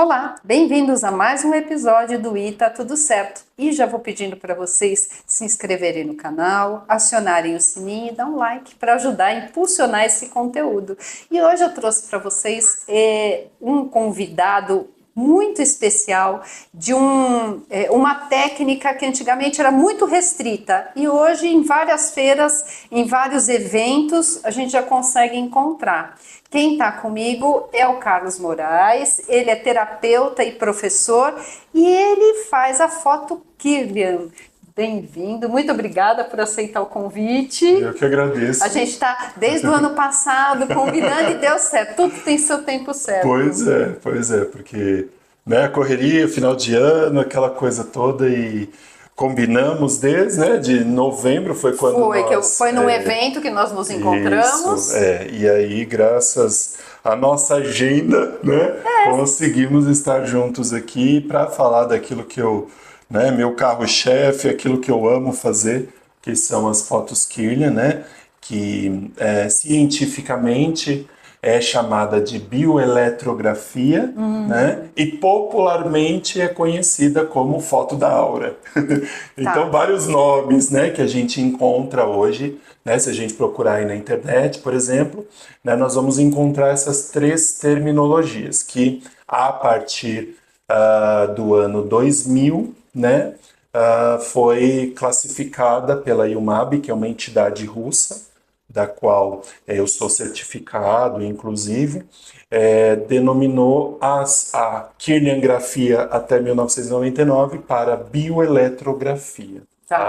Olá, bem-vindos a mais um episódio do I Tá Tudo Certo. E já vou pedindo para vocês se inscreverem no canal, acionarem o sininho e dar um like para ajudar a impulsionar esse conteúdo. E hoje eu trouxe para vocês um convidado muito especial de uma técnica que antigamente era muito restrita e hoje em várias feiras, em vários eventos, a gente já consegue encontrar. Quem está comigo é o Carlos Moraes, ele é terapeuta e professor e ele faz a foto Kirlian. Bem-vindo, muito obrigada por aceitar o convite. Eu que agradeço. A gente está desde o ano passado combinando e deu certo, tudo tem seu tempo certo. Pois é, porque né, correria, final de ano, aquela coisa toda e combinamos desde de novembro, foi quando foi num evento que nós nos encontramos. Isso, e aí graças à nossa agenda, conseguimos estar juntos aqui para falar daquilo que meu carro-chefe, aquilo que eu amo fazer, que são as fotos Kirlian, que cientificamente é chamada de bioeletrografia, e popularmente é conhecida como foto da aura. Então, vários nomes, que a gente encontra hoje, se a gente procurar aí na internet, por exemplo, nós vamos encontrar essas três terminologias, que a partir do ano 2000, foi classificada pela IUMAB, que é uma entidade russa, da qual eu sou certificado, inclusive, denominou a kirliangrafia até 1999 para bioeletrografia.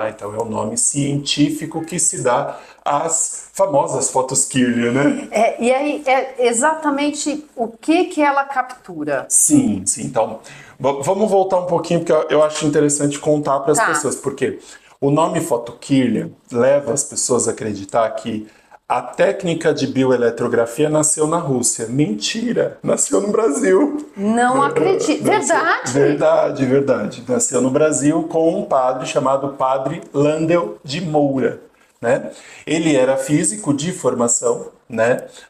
Então é o nome científico que se dá às famosas fotos Kirlian, E aí, é exatamente o que ela captura? Sim. Então, vamos voltar um pouquinho, porque eu acho interessante contar para as pessoas, porque o nome foto Kirlian leva as pessoas a acreditar que a técnica de bioeletrografia nasceu na Rússia. Mentira! Nasceu no Brasil. Não acredito. Verdade? Verdade. Nasceu no Brasil com um padre chamado Padre Landel de Moura. Ele era físico de formação,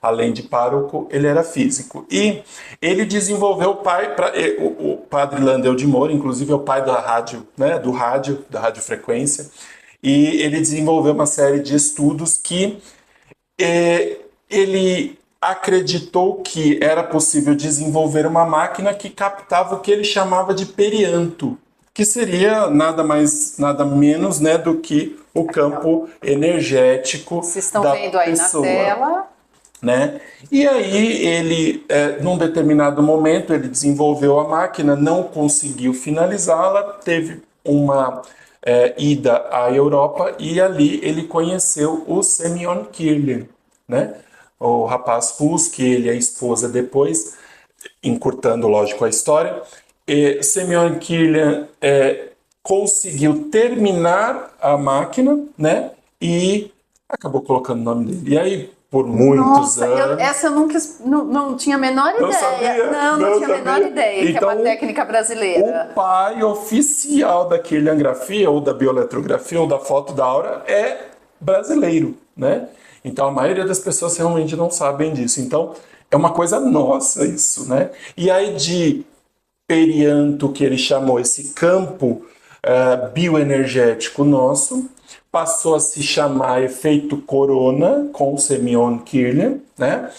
além de pároco, ele era físico. E ele desenvolveu o Padre Landel de Moura, inclusive é o pai da rádio, da radiofrequência, e ele desenvolveu uma série de estudos que ele acreditou que era possível desenvolver uma máquina que captava o que ele chamava de perianto, que seria nada menos do que o campo energético da pessoa. Vocês estão vendo aí na tela. E aí ele, num determinado momento, ele desenvolveu a máquina, não conseguiu finalizá-la, teve uma ida à Europa e ali ele conheceu o Semyon Kirlian, o rapaz russo, que ele é a esposa depois, encurtando, lógico, a história. Semyon Kirlian conseguiu terminar a máquina, e acabou colocando o nome dele. E aí, por muitos anos... Essa eu não tinha a menor ideia. Não tinha a menor ideia, então, que é uma técnica brasileira. O pai oficial da kirliangrafia, ou da bioeletrografia, ou da foto da aura, é brasileiro, Então, a maioria das pessoas realmente não sabem disso. Então, é uma coisa nossa isso, E aí, de perianto, que ele chamou esse campo bioenergético nosso, passou a se chamar efeito corona com o Semyon Kirlian,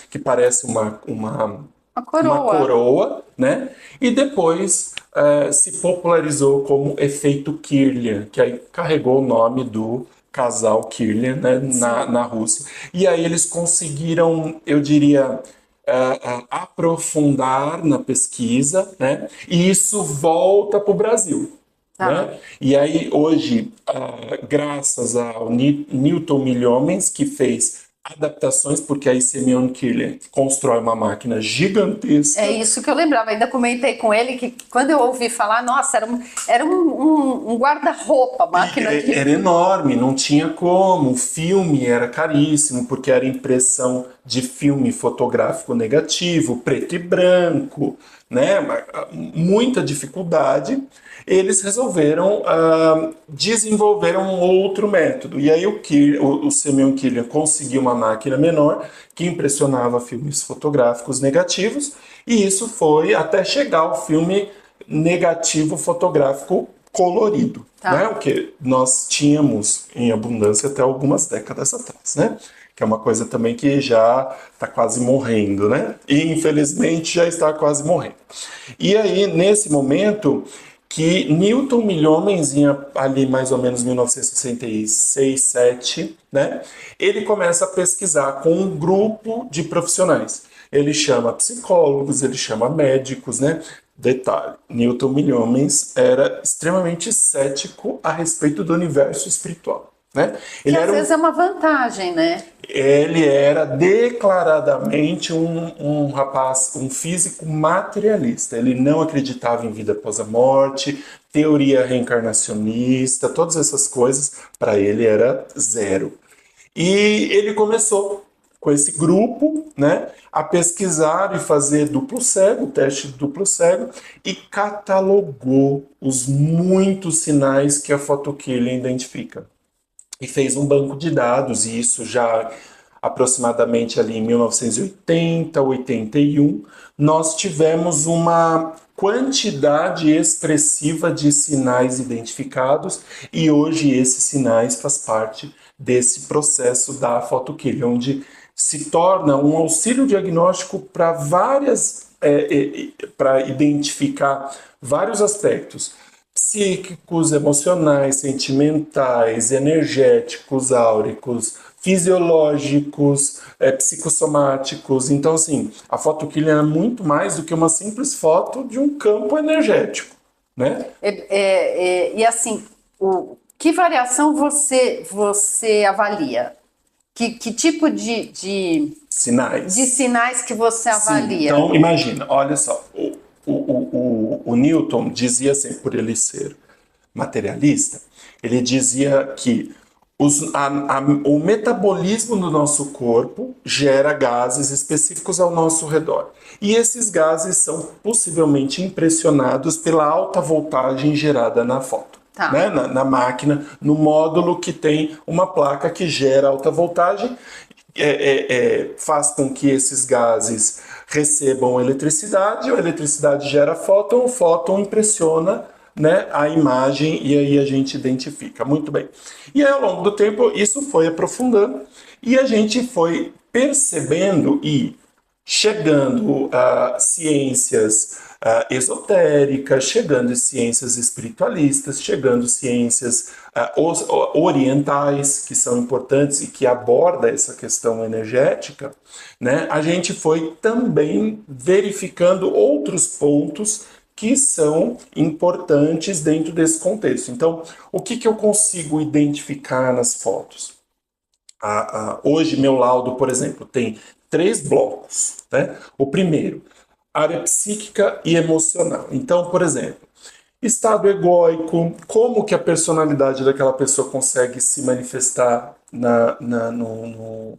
que parece uma coroa, e depois se popularizou como efeito Kirlian, que aí carregou o nome do casal Kirlian, na Rússia. E aí eles conseguiram, eu diria, aprofundar na pesquisa, e isso volta para o Brasil. E aí hoje, graças ao Newton Milhomens, que fez adaptações, porque aí Semyon Kirlian constrói uma máquina gigantesca. É isso que eu lembrava, ainda comentei com ele que quando eu ouvi falar, nossa, era um guarda-roupa a máquina. Era enorme, não tinha como, o filme era caríssimo, porque era impressão de filme fotográfico negativo, preto e branco, né? Muita dificuldade. Eles resolveram desenvolver um outro método. E aí o Semyon Kilian conseguiu uma máquina menor que impressionava filmes fotográficos negativos, e isso foi até chegar ao filme negativo fotográfico colorido, né? O que nós tínhamos em abundância até algumas décadas atrás, né? Que é uma coisa também que já está quase morrendo, né? E infelizmente já está quase morrendo. E aí, nesse momento que Newton Milhomens, ali mais ou menos 1966, 7, né? Ele começa a pesquisar com um grupo de profissionais. Ele chama psicólogos, ele chama médicos, né? Detalhe, Newton Milhomens era extremamente cético a respeito do universo espiritual, né? Que às vezes é uma vantagem, né? Ele era declaradamente um rapaz, um físico materialista. Ele não acreditava em vida após a morte, teoria reencarnacionista, todas essas coisas, para ele era zero. E ele começou com esse grupo, né, a pesquisar e fazer duplo cego, teste de duplo cego, e catalogou os muitos sinais que a photokillia identifica. E fez um banco de dados, e isso já aproximadamente ali em 1980, 81, nós tivemos uma quantidade expressiva de sinais identificados, e hoje esses sinais faz parte desse processo da photokillia, onde se torna um auxílio diagnóstico para para identificar vários aspectos psíquicos, emocionais, sentimentais, energéticos, áuricos, fisiológicos, psicossomáticos. Então, assim, a photokillia é muito mais do que uma simples foto de um campo energético, né? E assim, que variação você avalia? Que tipo de sinais que você avalia? Sim, então, imagina, olha só, o Newton dizia assim, por ele ser materialista, ele dizia que o metabolismo do nosso corpo gera gases específicos ao nosso redor. E esses gases são possivelmente impressionados pela alta voltagem gerada na foto. Tá. Né? Na máquina, no módulo que tem uma placa que gera alta voltagem, faz com que esses gases recebam eletricidade, a eletricidade gera fóton, o fóton impressiona, né, a imagem, e aí a gente identifica. Muito bem. E aí, ao longo do tempo, isso foi aprofundando e a gente foi percebendo e chegando a ciências esotéricas, chegando a ciências espiritualistas, chegando a ciências orientais, que são importantes e que aborda essa questão energética, né? A gente foi também verificando outros pontos que são importantes dentro desse contexto. Então, o que eu consigo identificar nas fotos? Hoje, meu laudo, por exemplo, tem 3 blocos, né? O primeiro, área psíquica e emocional. Então, por exemplo, estado egóico, como que a personalidade daquela pessoa consegue se manifestar no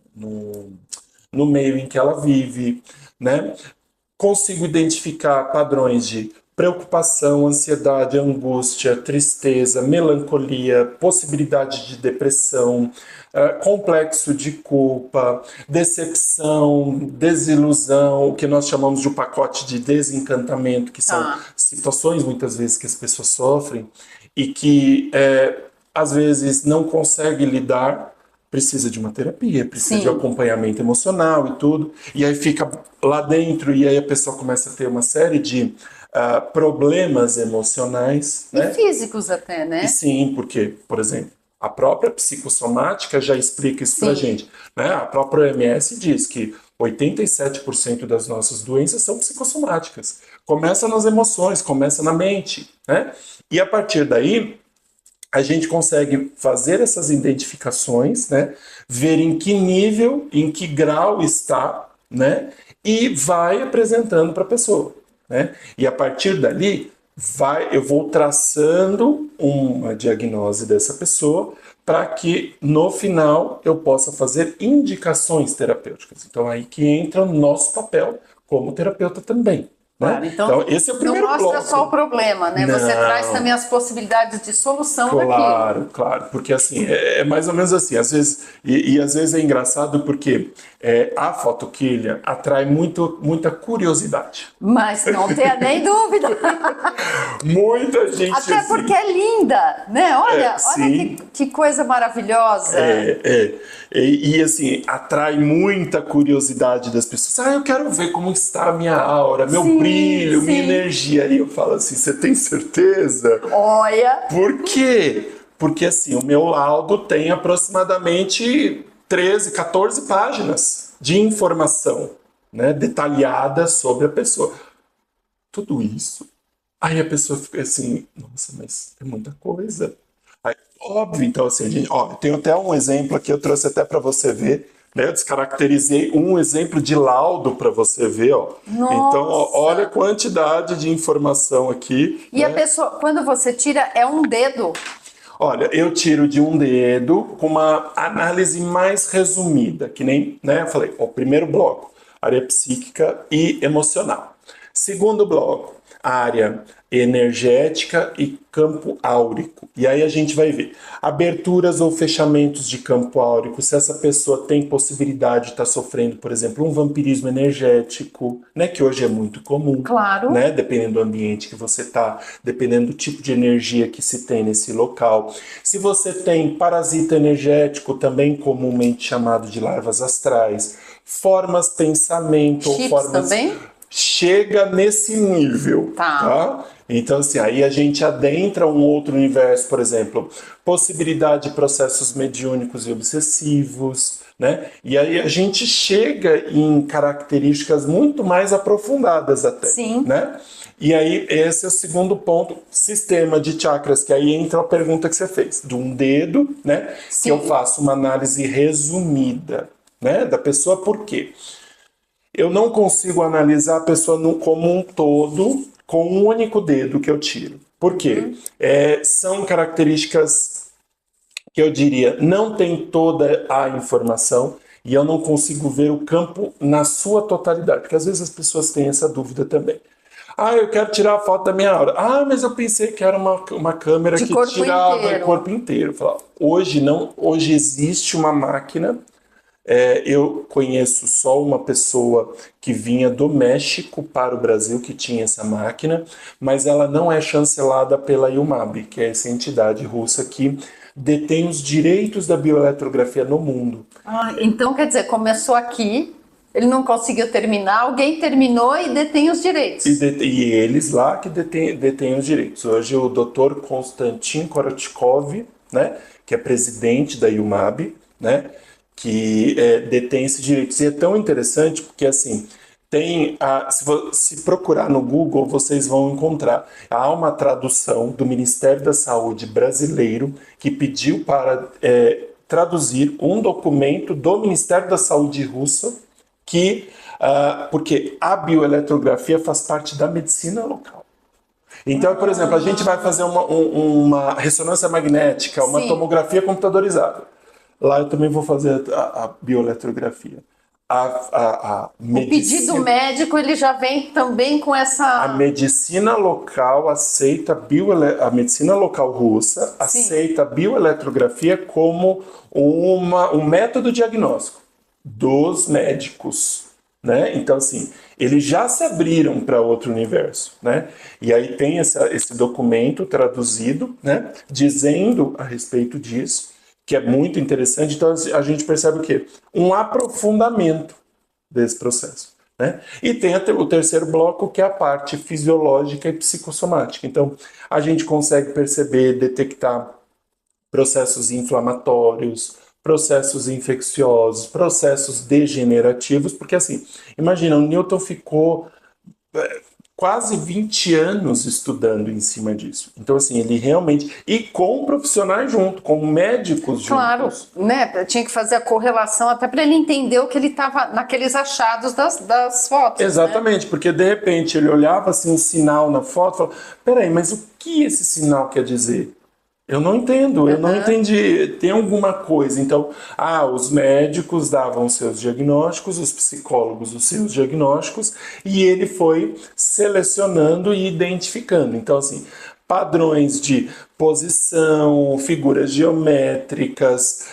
meio em que ela vive, né? Consigo identificar padrões de preocupação, ansiedade, angústia, tristeza, melancolia, possibilidade de depressão, complexo de culpa, decepção, desilusão, o que nós chamamos de um pacote de desencantamento, que são situações muitas vezes que as pessoas sofrem e que às vezes não conseguem lidar. Precisa de uma terapia, precisa de acompanhamento emocional e tudo. E aí fica lá dentro e aí a pessoa começa a ter uma série de problemas emocionais. E físicos até, né? E sim, porque, por exemplo, a própria psicossomática já explica isso pra gente. Né? A própria OMS diz que 87% das nossas doenças são psicossomáticas. Começa nas emoções, começa na mente. Né? E a partir daí, a gente consegue fazer essas identificações, né? Ver em que nível, em que grau está, né? E vai apresentando para a pessoa, né? E a partir dali, eu vou traçando uma diagnose dessa pessoa para que no final eu possa fazer indicações terapêuticas. Então aí que entra o nosso papel como terapeuta também, né? Claro, então Então esse é o não primeiro mostra bloco. só o problema, né? Você traz Não. também as possibilidades de solução daquilo. Claro, claro, porque assim, é mais ou menos assim, às vezes, e às vezes é engraçado porque a fotoquilha atrai muita curiosidade. Mas não tenha nem dúvida. Muita gente Até assim, porque é linda, né? Olha sim, que coisa maravilhosa. e assim, atrai muita curiosidade das pessoas. Ah, eu quero ver como está a minha aura, meu Sim, brilho, minha sim. energia. E eu falo assim, você tem certeza? Olha, Por quê? Porque assim, o meu laudo tem aproximadamente 13, 14 páginas de informação, né, detalhada sobre a pessoa. Tudo isso. Aí a pessoa fica assim, nossa, mas é muita coisa. Aí, óbvio, então assim, tem até um exemplo aqui, eu trouxe até para você ver, né? Eu descaracterizei um exemplo de laudo para você ver, ó. Então, ó, olha a nossa. quantidade de informação aqui, E a né? pessoa, quando você tira, é um dedo. Olha, eu tiro de um dedo com uma análise mais resumida, que nem, né, eu falei, o primeiro bloco, área psíquica e emocional. Segundo bloco, área energética e campo áurico. E aí a gente vai ver aberturas ou fechamentos de campo áurico, se essa pessoa tem possibilidade de estar sofrendo, por exemplo, um vampirismo energético, né, que hoje é muito comum, Claro. né, dependendo do ambiente que você está, dependendo do tipo de energia que se tem nesse local. Se você tem parasita energético, também comumente chamado de larvas astrais, formas pensamento ou Chips formas também? chega nesse nível, Tá. tá? Então, assim, aí a gente adentra um outro universo, por exemplo, possibilidade de processos mediúnicos e obsessivos, né? E aí a gente chega em características muito mais aprofundadas até, Sim. né? E aí esse é o segundo ponto, sistema de chakras, que aí entra a pergunta que você fez, de um dedo, né? Que eu Sim. faço uma análise resumida, né? Da pessoa, por quê? Eu não consigo analisar a pessoa como um todo com um único dedo que eu tiro. Por quê? São características que eu diria não tem toda a informação e eu não consigo ver o campo na sua totalidade, porque às vezes as pessoas têm essa dúvida também. Ah, eu quero tirar a foto da minha aura. Ah, mas eu pensei que era uma câmera De que corpo tirava o inteiro. corpo inteiro. Eu falava, hoje não, hoje existe uma máquina. Eu conheço só uma pessoa que vinha do México para o Brasil que tinha essa máquina, mas ela não é chancelada pela IUMAB, que é essa entidade russa que detém os direitos da bioeletrografia no mundo. Ah, então, quer dizer, começou aqui, ele não conseguiu terminar, alguém terminou e detém os direitos. E eles lá que detêm os direitos. Hoje o Dr. Konstantin Korotkov, né, que é presidente da IUMAB, né, que detém esses direitos. E é tão interessante porque, assim, se procurar no Google, vocês vão encontrar. Há uma tradução do Ministério da Saúde brasileiro que pediu para traduzir um documento do Ministério da Saúde russo porque a bioeletrografia faz parte da medicina local. Então, por exemplo, a gente vai fazer uma ressonância magnética, uma Sim. tomografia computadorizada. Lá eu também vou fazer a bioeletrografia. A O pedido médico, ele já vem também com a essa... medicina local aceita a medicina local russa aceita a bioeletrografia como um método diagnóstico dos médicos, né? Então assim, eles já se abriram para outro universo, né? E aí tem esse documento traduzido, né? Dizendo a respeito disso, que é muito interessante. Então a gente percebe o quê? Um aprofundamento desse processo. Né? E tem o terceiro bloco, que é a parte fisiológica e psicossomática. Então, a gente consegue perceber, detectar processos inflamatórios, processos infecciosos, processos degenerativos, porque assim, imagina, o Newton ficou quase 20 anos estudando em cima disso. Então, assim, ele realmente... E com profissionais junto, com médicos juntos. Claro, né? Tinha que fazer a correlação até para ele entender o que ele estava naqueles achados das fotos. Exatamente, né? porque de repente ele olhava assim um sinal na foto e falava, peraí, mas o que esse sinal quer dizer? Eu não entendo, eu não entendi, tem alguma coisa. Então, os médicos davam seus diagnósticos, os psicólogos os seus diagnósticos, e ele foi selecionando e identificando. Então, assim, padrões de posição, figuras geométricas,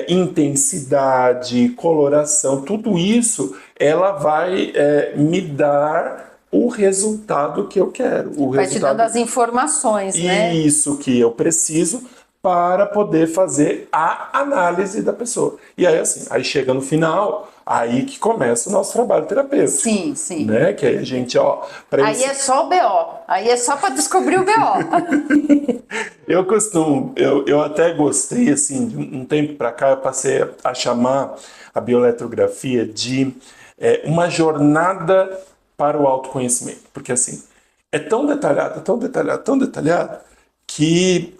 intensidade, coloração, tudo isso ela vai me dar o resultado que eu quero. Vai te dando as informações, né? Isso que eu preciso para poder fazer a análise da pessoa. E aí, assim, aí chega no final, aí que começa o nosso trabalho terapêutico. Sim, sim. Né? Que aí a gente, Aí é só o BO. Aí é só para descobrir o BO. eu até gostei, assim, de um tempo para cá, eu passei a chamar a bioeletrografia de uma jornada para o autoconhecimento. Porque, assim, é tão detalhado, tão detalhado, tão detalhado, que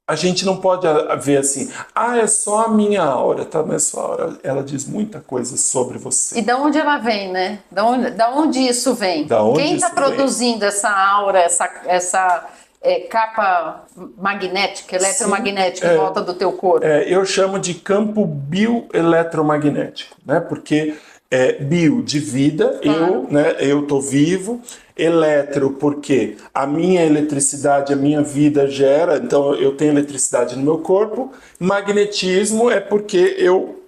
a gente não pode ver assim, é só a minha aura, tá? Mas sua aura, ela diz muita coisa sobre você. E de onde ela vem, né? Da onde isso vem? Quem está produzindo essa aura, essa capa magnética, eletromagnética em volta do teu corpo? Eu chamo de campo bioeletromagnético, né? Porque bio de vida, claro. eu tô vivo, eletro porque a minha eletricidade, a minha vida gera, então eu tenho eletricidade no meu corpo, magnetismo é porque eu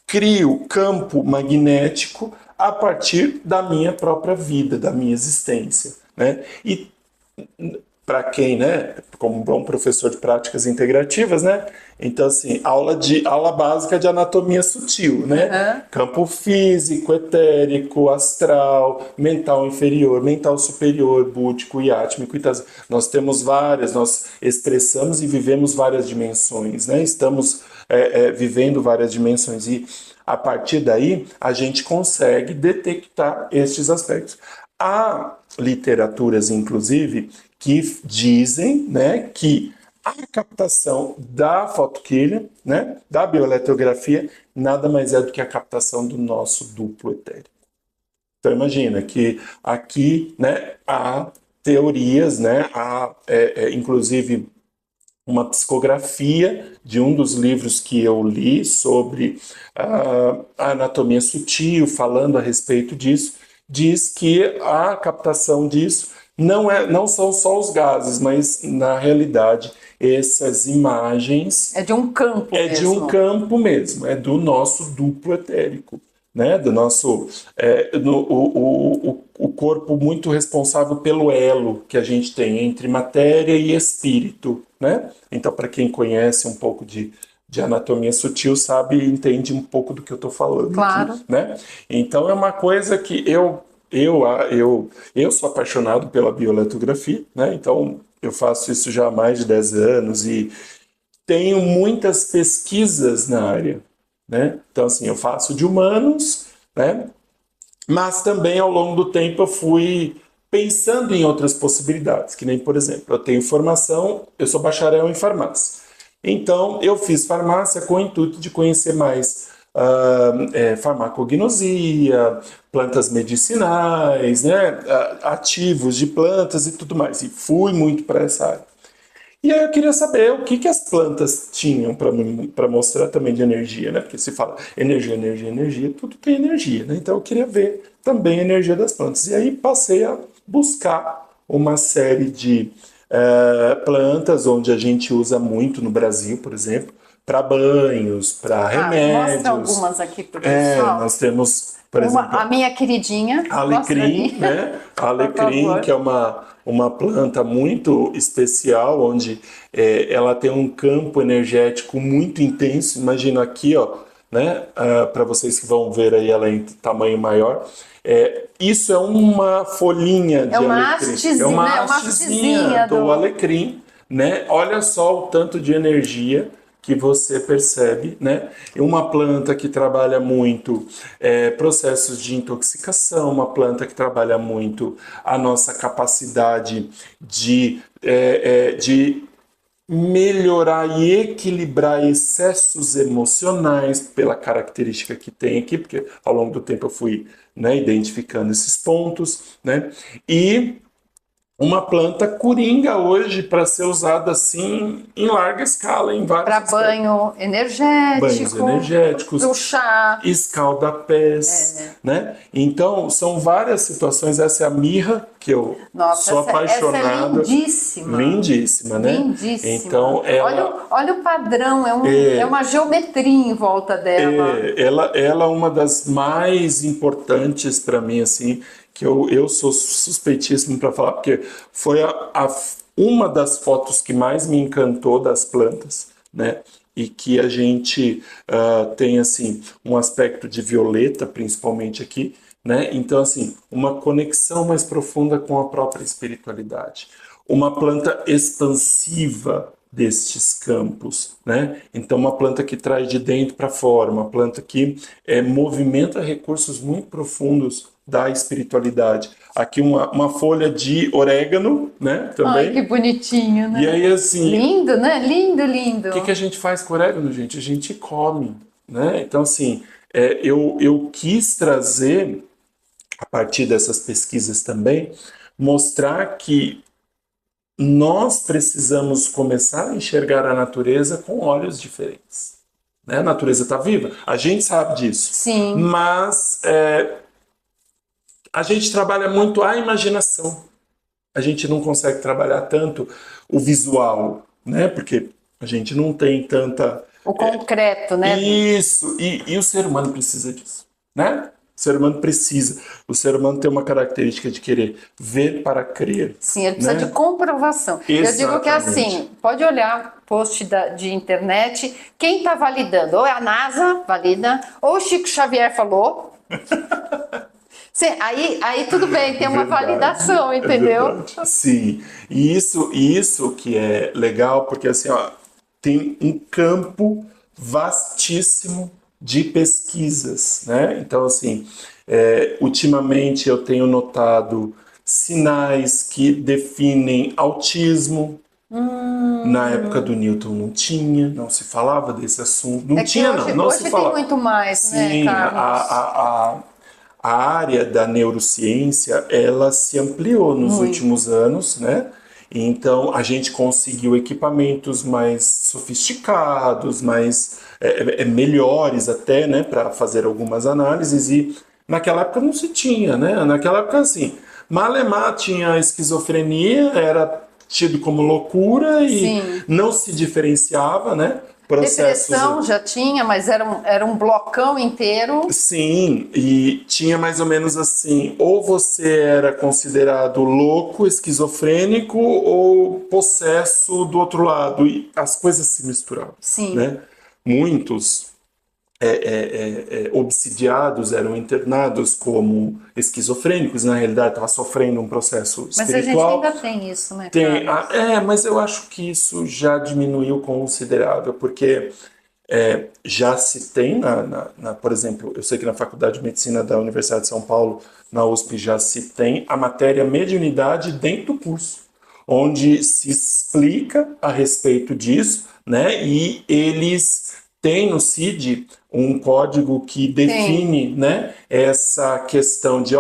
crio campo magnético a partir da minha própria vida, da minha existência, né? E para quem, né, como um bom professor de práticas integrativas, né, então assim, aula básica de anatomia sutil, né, campo físico, etérico, astral, mental inferior, mental superior, búdico e átmico, então, nós temos nós expressamos e vivemos várias dimensões, né, estamos vivendo várias dimensões e a partir daí a gente consegue detectar estes aspectos. Há literaturas, inclusive, que dizem, né, que a captação da fotoquímica, né, da bioeletrografia, nada mais é do que a captação do nosso duplo etérico. Então imagina que aqui, né, há teorias, né, há inclusive uma psicografia de um dos livros que eu li sobre a anatomia sutil, falando a respeito disso, diz que a captação disso não são só os gases, mas na realidade essas imagens... É de um campo mesmo. É de um campo mesmo, é do nosso duplo etérico, né? Do nosso... o corpo muito responsável pelo elo que a gente tem entre matéria e espírito, né? Então, para quem conhece um pouco de anatomia sutil, sabe e entende um pouco do que eu estou falando. Claro. Aqui, né? Então, é uma coisa que eu sou apaixonado pela bioeletrografia, né? Então eu faço isso já há mais de 10 anos e tenho muitas pesquisas na área, né? Então assim, eu faço de humanos, né? Mas também ao longo do tempo eu fui pensando em outras possibilidades, que nem, por exemplo, eu tenho formação, eu sou bacharel em farmácia. Então eu fiz farmácia com o intuito de conhecer mais farmacognosia, plantas medicinais, né, ativos de plantas e tudo mais. E fui muito para essa área. E aí eu queria saber o que as plantas tinham para mostrar também de energia, né? Porque se fala energia, energia, energia, tudo tem energia, né? Então eu queria ver também a energia das plantas. E aí passei a buscar uma série de plantas onde a gente usa muito no Brasil, por exemplo, para banhos, para remédios. Mostra algumas aqui pro pessoal. Nós temos, por exemplo, a minha queridinha. Alecrim, né? Alecrim, que é uma planta muito especial, onde ela tem um campo energético muito intenso. Imagina aqui, ó, né? Para vocês que vão ver aí ela em tamanho maior. Isso é uma folhinha de alecrim. É uma hastezinha do alecrim, né? Olha só o tanto de energia que você percebe, né? Uma planta que trabalha muito processos de intoxicação, uma planta que trabalha muito a nossa capacidade de melhorar e equilibrar excessos emocionais pela característica que tem aqui, porque ao longo do tempo eu fui, né, identificando esses pontos, né? E uma planta coringa hoje para ser usada assim em larga escala, em vários Para aspectos. banho Banhos energético, energéticos, para o chá. escalda-pés, né? Então, são várias situações. Essa é a mirra, que eu Nossa, sou essa apaixonado. é lindíssima. Lindíssima, né? Lindíssima. Então, ela... Olha o padrão, é uma geometria em volta dela. ela é uma das mais importantes para mim, assim, que eu sou suspeitíssimo para falar, porque foi uma das fotos que mais me encantou das plantas, né? E que a gente tem, assim, um aspecto de violeta, principalmente aqui, né? Então, assim, uma conexão mais profunda com a própria espiritualidade. Uma planta expansiva destes campos, né? Então, uma planta que traz de dentro para fora, uma planta que movimenta recursos muito profundos da espiritualidade. Aqui uma folha de orégano, né? Também. Ai, que bonitinho, né? E aí, assim... Lindo, né? Lindo, lindo. O que a gente faz com orégano, gente? A gente come, né? Então, assim, eu quis trazer, a partir dessas pesquisas também, mostrar que nós precisamos começar a enxergar a natureza com olhos diferentes. Né? A natureza está viva, a gente sabe disso. Sim. Mas a gente trabalha muito a imaginação. A gente não consegue trabalhar tanto o visual, né? Porque a gente não tem tanta... O concreto, né? Isso, e o ser humano precisa disso, né? O ser humano precisa. O ser humano tem uma característica de querer ver para crer. Sim, ele precisa, né, de comprovação. Exatamente. Eu digo que assim, pode olhar post de internet, quem está validando? Ou é a NASA, valida, ou o Chico Xavier falou. Sim, aí tudo bem, tem uma validação, entendeu? Sim, e isso que é legal, porque assim, ó, tem um campo vastíssimo de pesquisas, né? Então, assim, ultimamente eu tenho notado sinais que definem autismo. Na época do Newton não se falava desse assunto. Não tinha, não se falava. Hoje tem muito mais, sim, né, Carlos? A área da neurociência, ela se ampliou nos últimos anos, né? Então, a gente conseguiu equipamentos mais sofisticados, mais melhores até, né, para fazer algumas análises, e naquela época não se tinha, né? Naquela época, assim, malemar tinha esquizofrenia, era tido como loucura e sim, não se diferenciava, né? Depressão já tinha, mas era um blocão inteiro. Sim, e tinha mais ou menos assim, ou você era considerado louco, esquizofrênico, ou possesso do outro lado, e as coisas se misturavam. Sim. Né? Muitos obsidiados eram internados como esquizofrênicos, na realidade estava sofrendo um processo espiritual. Mas a gente ainda tem isso, né? Tem, mas eu acho que isso já diminuiu considerável, porque já se tem, por exemplo, eu sei que na Faculdade de Medicina da Universidade de São Paulo, na USP, já se tem a matéria mediunidade dentro do curso, onde se explica a respeito disso, né? E eles têm no CID um código que define, né, essa questão de,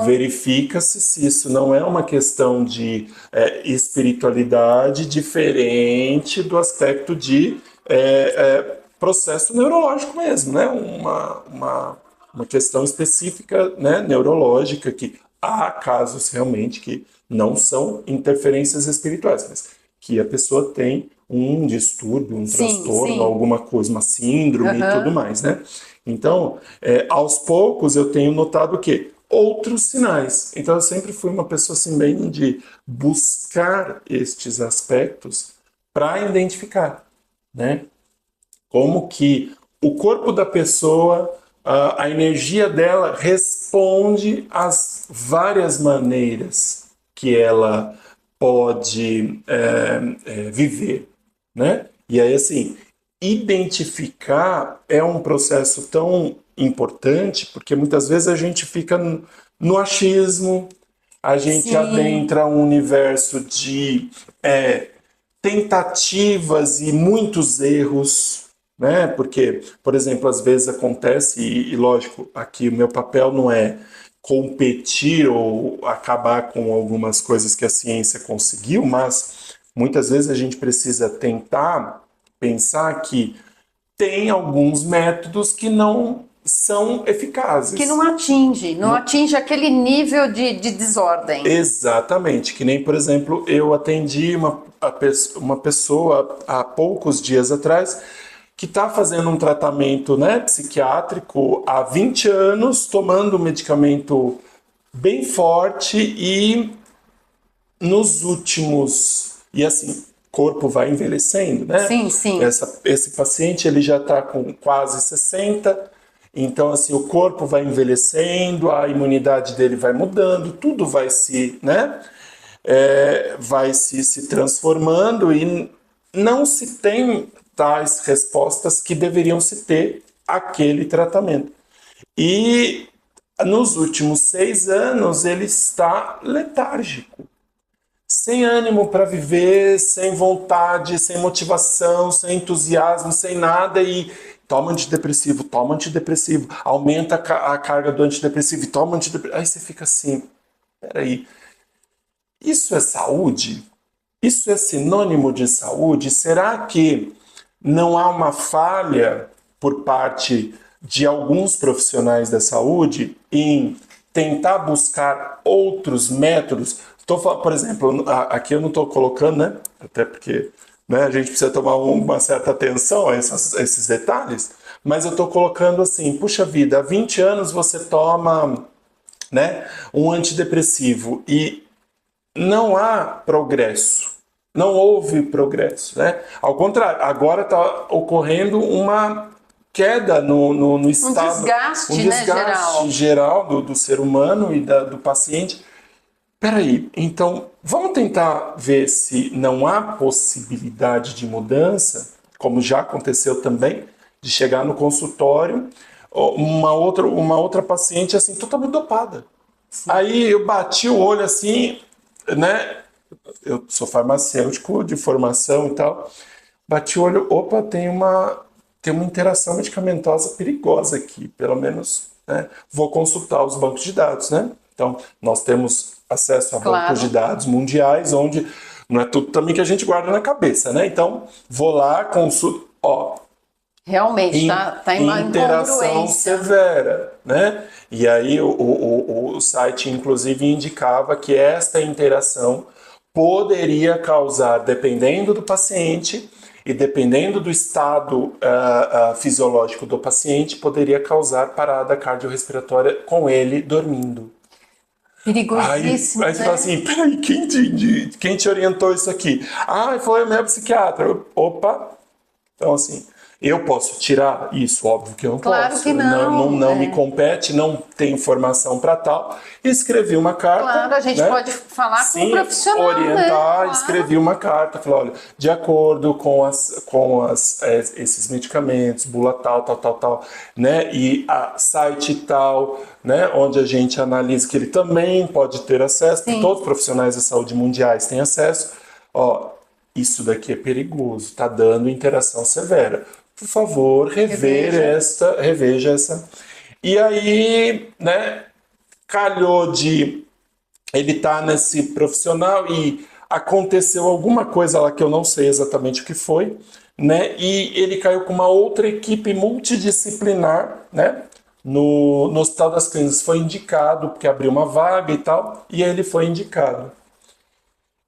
verifica-se se isso não é uma questão de espiritualidade diferente do aspecto de processo neurológico mesmo, né? Uma questão específica, né, neurológica, que há casos realmente que não são interferências espirituais, mas que a pessoa tem um distúrbio, um transtorno, alguma coisa, uma síndrome e tudo mais, né? Então, aos poucos eu tenho notado o quê? Outros sinais. Então, eu sempre fui uma pessoa assim bem de buscar estes aspectos para identificar, né? Como que o corpo da pessoa, a energia dela responde às várias maneiras que ela pode viver, né? E aí, assim, identificar é um processo tão importante, porque muitas vezes a gente fica no achismo, a gente Sim, adentra um universo de tentativas e muitos erros, né? Porque, por exemplo, às vezes acontece, e lógico, aqui o meu papel não é competir ou acabar com algumas coisas que a ciência conseguiu, mas muitas vezes a gente precisa tentar pensar que tem alguns métodos que não são que não eficazes. atinge, não Não- atinge aquele nível de desordem. Exatamente, que nem, por exemplo, eu atendi uma pessoa há poucos dias atrás que está fazendo um tratamento, né, psiquiátrico há 20 anos, tomando um medicamento bem forte e nos últimos... E assim, corpo vai envelhecendo, né? Sim, sim. Esse paciente ele já está com quase 60, então assim, o corpo vai envelhecendo, a imunidade dele vai mudando, tudo vai se, né? Vai se transformando e não se tem tais respostas que deveriam se ter àquele tratamento. E nos últimos 6 anos ele está letárgico, sem ânimo para viver, sem vontade, sem motivação, sem entusiasmo, sem nada e toma antidepressivo, aumenta a carga do antidepressivo e toma antidepressivo. Aí você fica assim, peraí, isso é saúde? Isso é sinônimo de saúde? Será que não há uma falha por parte de alguns profissionais da saúde em tentar buscar outros métodos? Por exemplo, aqui eu não estou colocando, né? Até porque, né, a gente precisa tomar uma certa atenção a esses detalhes, mas eu estou colocando assim, puxa vida, há 20 anos você toma, né, um antidepressivo e não há progresso. Não houve progresso, né? Ao contrário, agora está ocorrendo uma queda no Um estado, um desgaste, né, desgaste geral. geral do ser humano e do paciente. Peraí, então vamos tentar ver se não há possibilidade de mudança, como já aconteceu também, de chegar no consultório, uma outra paciente assim, totalmente dopada. Aí eu bati o olho assim, né? Eu sou farmacêutico de formação e tal. Bati o olho, opa, tem uma interação medicamentosa perigosa aqui, pelo menos, né? Vou consultar os bancos de dados, né? Então, nós temos acesso a bancos de Claro. dados mundiais, onde não é tudo também que a gente guarda na cabeça, né? Então, vou lá, consulto, ó, Realmente, tá em uma interação incongruência. severa, né? E aí o site inclusive indicava que esta interação poderia causar, dependendo do paciente e dependendo do estado fisiológico do paciente, poderia causar parada cardiorrespiratória com ele dormindo. Aí Perigosíssimo, você fala né? assim, peraí, quem te orientou isso aqui? Ah, foi o meu psiquiatra. Opa, então, assim, eu posso tirar isso? Óbvio que eu não Claro posso. que Não, não, não. não me compete, não tenho formação para tal. Escrevi uma Claro, carta, a gente né? pode falar com um Sim, profissional, né? orientar, Claro. escrevi uma carta, falei, olha, de acordo com esses medicamentos, bula tal, tal, tal, tal, né? E a site tal, né? Onde a gente analisa que ele também pode ter acesso, porque todos Sim. os profissionais da saúde mundiais têm acesso. Ó, isso daqui é perigoso, está dando interação severa. Por favor, Reveja. reveja essa. E aí, né, calhou de ele tá nesse profissional e aconteceu alguma coisa lá que eu não sei exatamente o que foi, né? E ele caiu com uma outra equipe multidisciplinar, né? No Hospital das Clínicas foi indicado, porque abriu uma vaga e tal, e ele foi indicado.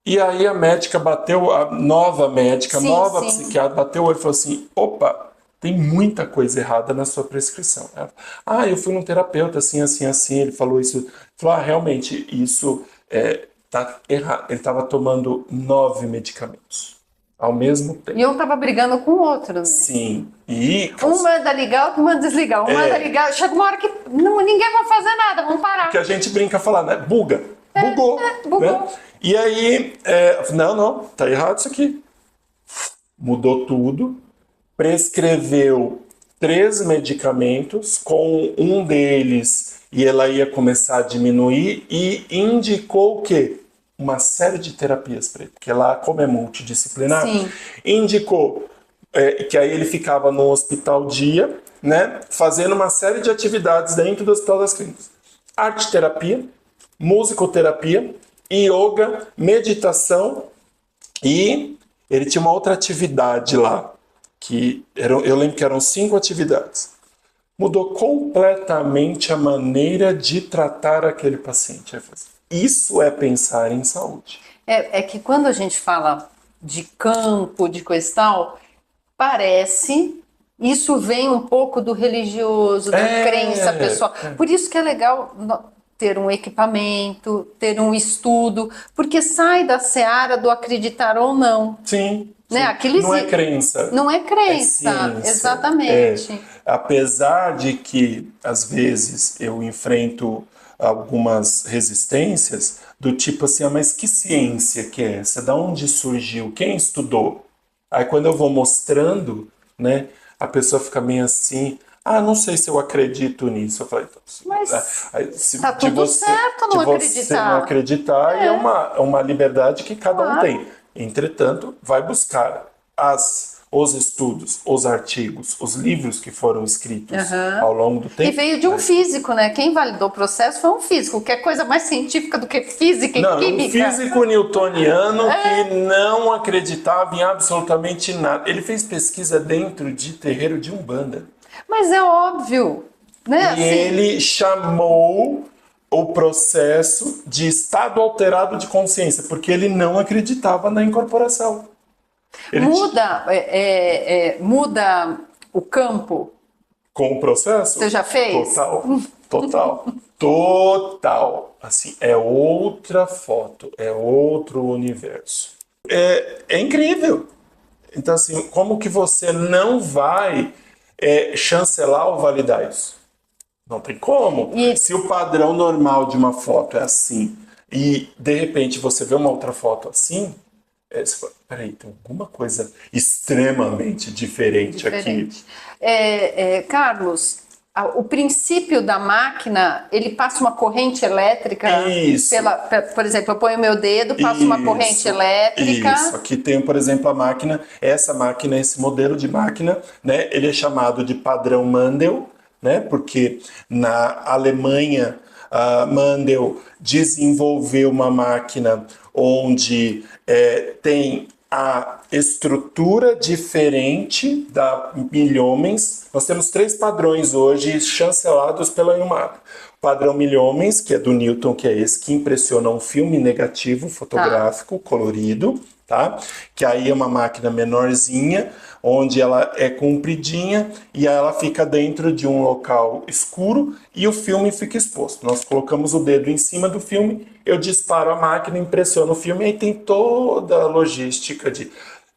E aí a médica bateu, a nova médica, Sim, nova sim. psiquiatra, bateu o olho e falou assim: opa, tem muita coisa errada na sua prescrição. Ela, eu fui num terapeuta assim, assim, assim. Ele falou isso. Falou, realmente, isso tá errado. Ele estava tomando 9 medicamentos ao mesmo tempo. E um tava brigando com o outro, né? Sim. E Um manda ligar, outro manda desligar. Um manda ligar. Chega uma hora que ninguém vai fazer nada, vamos que parar. a gente brinca falar, né? Buga. Bugou. Né? Bugou. E aí, não, tá errado isso aqui. Mudou tudo, prescreveu 3 medicamentos, com um deles e ela ia começar a diminuir e indicou o quê? Uma série de terapias para ele, porque lá, como é multidisciplinar, Sim. indicou que aí ele ficava no hospital dia, né, fazendo uma série de atividades dentro do Hospital das Clínicas. Arte-terapia, musicoterapia, yoga, meditação e ele tinha uma outra atividade lá, que eu lembro que eram 5 atividades. Mudou completamente a maneira de tratar aquele paciente. Isso é pensar em saúde. É que quando a gente fala de campo, de coisa e tal, parece, isso vem um pouco do religioso, da crença pessoal. Por isso que é legal ter um equipamento, ter um estudo, porque sai da seara do acreditar ou não. Sim. Né? Não é crença. Não é crença, exatamente. Apesar de que, às vezes, eu enfrento algumas resistências do tipo assim, mas que ciência que é essa? Da onde surgiu? Quem estudou? Aí quando eu vou mostrando, né, a pessoa fica meio assim, não sei se eu acredito nisso. Eu falei, então, mas tá tudo certo não acreditar. Você não acreditar é uma liberdade que cada um tem. Entretanto, vai buscar os estudos, os artigos, os livros que foram escritos ao longo do tempo. E veio de um físico, né? Quem validou o processo foi um físico, que é coisa mais científica do que física e química. Um físico newtoniano que não acreditava em absolutamente nada. Ele fez pesquisa dentro de terreiro de Umbanda. Mas é óbvio, né? E ele chamou o processo de estado alterado de consciência, porque ele não acreditava na incorporação. Muda o campo. Com o processo? Você já fez? Total. Assim, é outra foto, é outro universo. É incrível. Então, assim, como que você não vai chancelar ou validar isso? Não tem como. Se o padrão normal de uma foto é assim e, de repente, você vê uma outra foto assim, você fala, peraí, tem alguma coisa extremamente diferente aqui. Carlos, o princípio da máquina, ele passa uma corrente elétrica. Isso. Por exemplo, eu ponho meu dedo, passo uma corrente elétrica. Isso. Aqui tem, por exemplo, a máquina. Esse modelo de máquina, né, ele é chamado de padrão Mandel, né, porque na Alemanha, Mandel desenvolveu uma máquina onde tem a estrutura diferente da milhomens. Nós temos 3 padrões hoje chancelados pela Inumab. O padrão milhomens, que é do Newton, que é esse que impressiona um filme negativo fotográfico colorido, tá? Que aí é uma máquina menorzinha, onde ela é compridinha e ela fica dentro de um local escuro e o filme fica exposto. Nós colocamos o dedo em cima do filme, eu disparo a máquina, impressiono o filme, e aí tem toda a logística de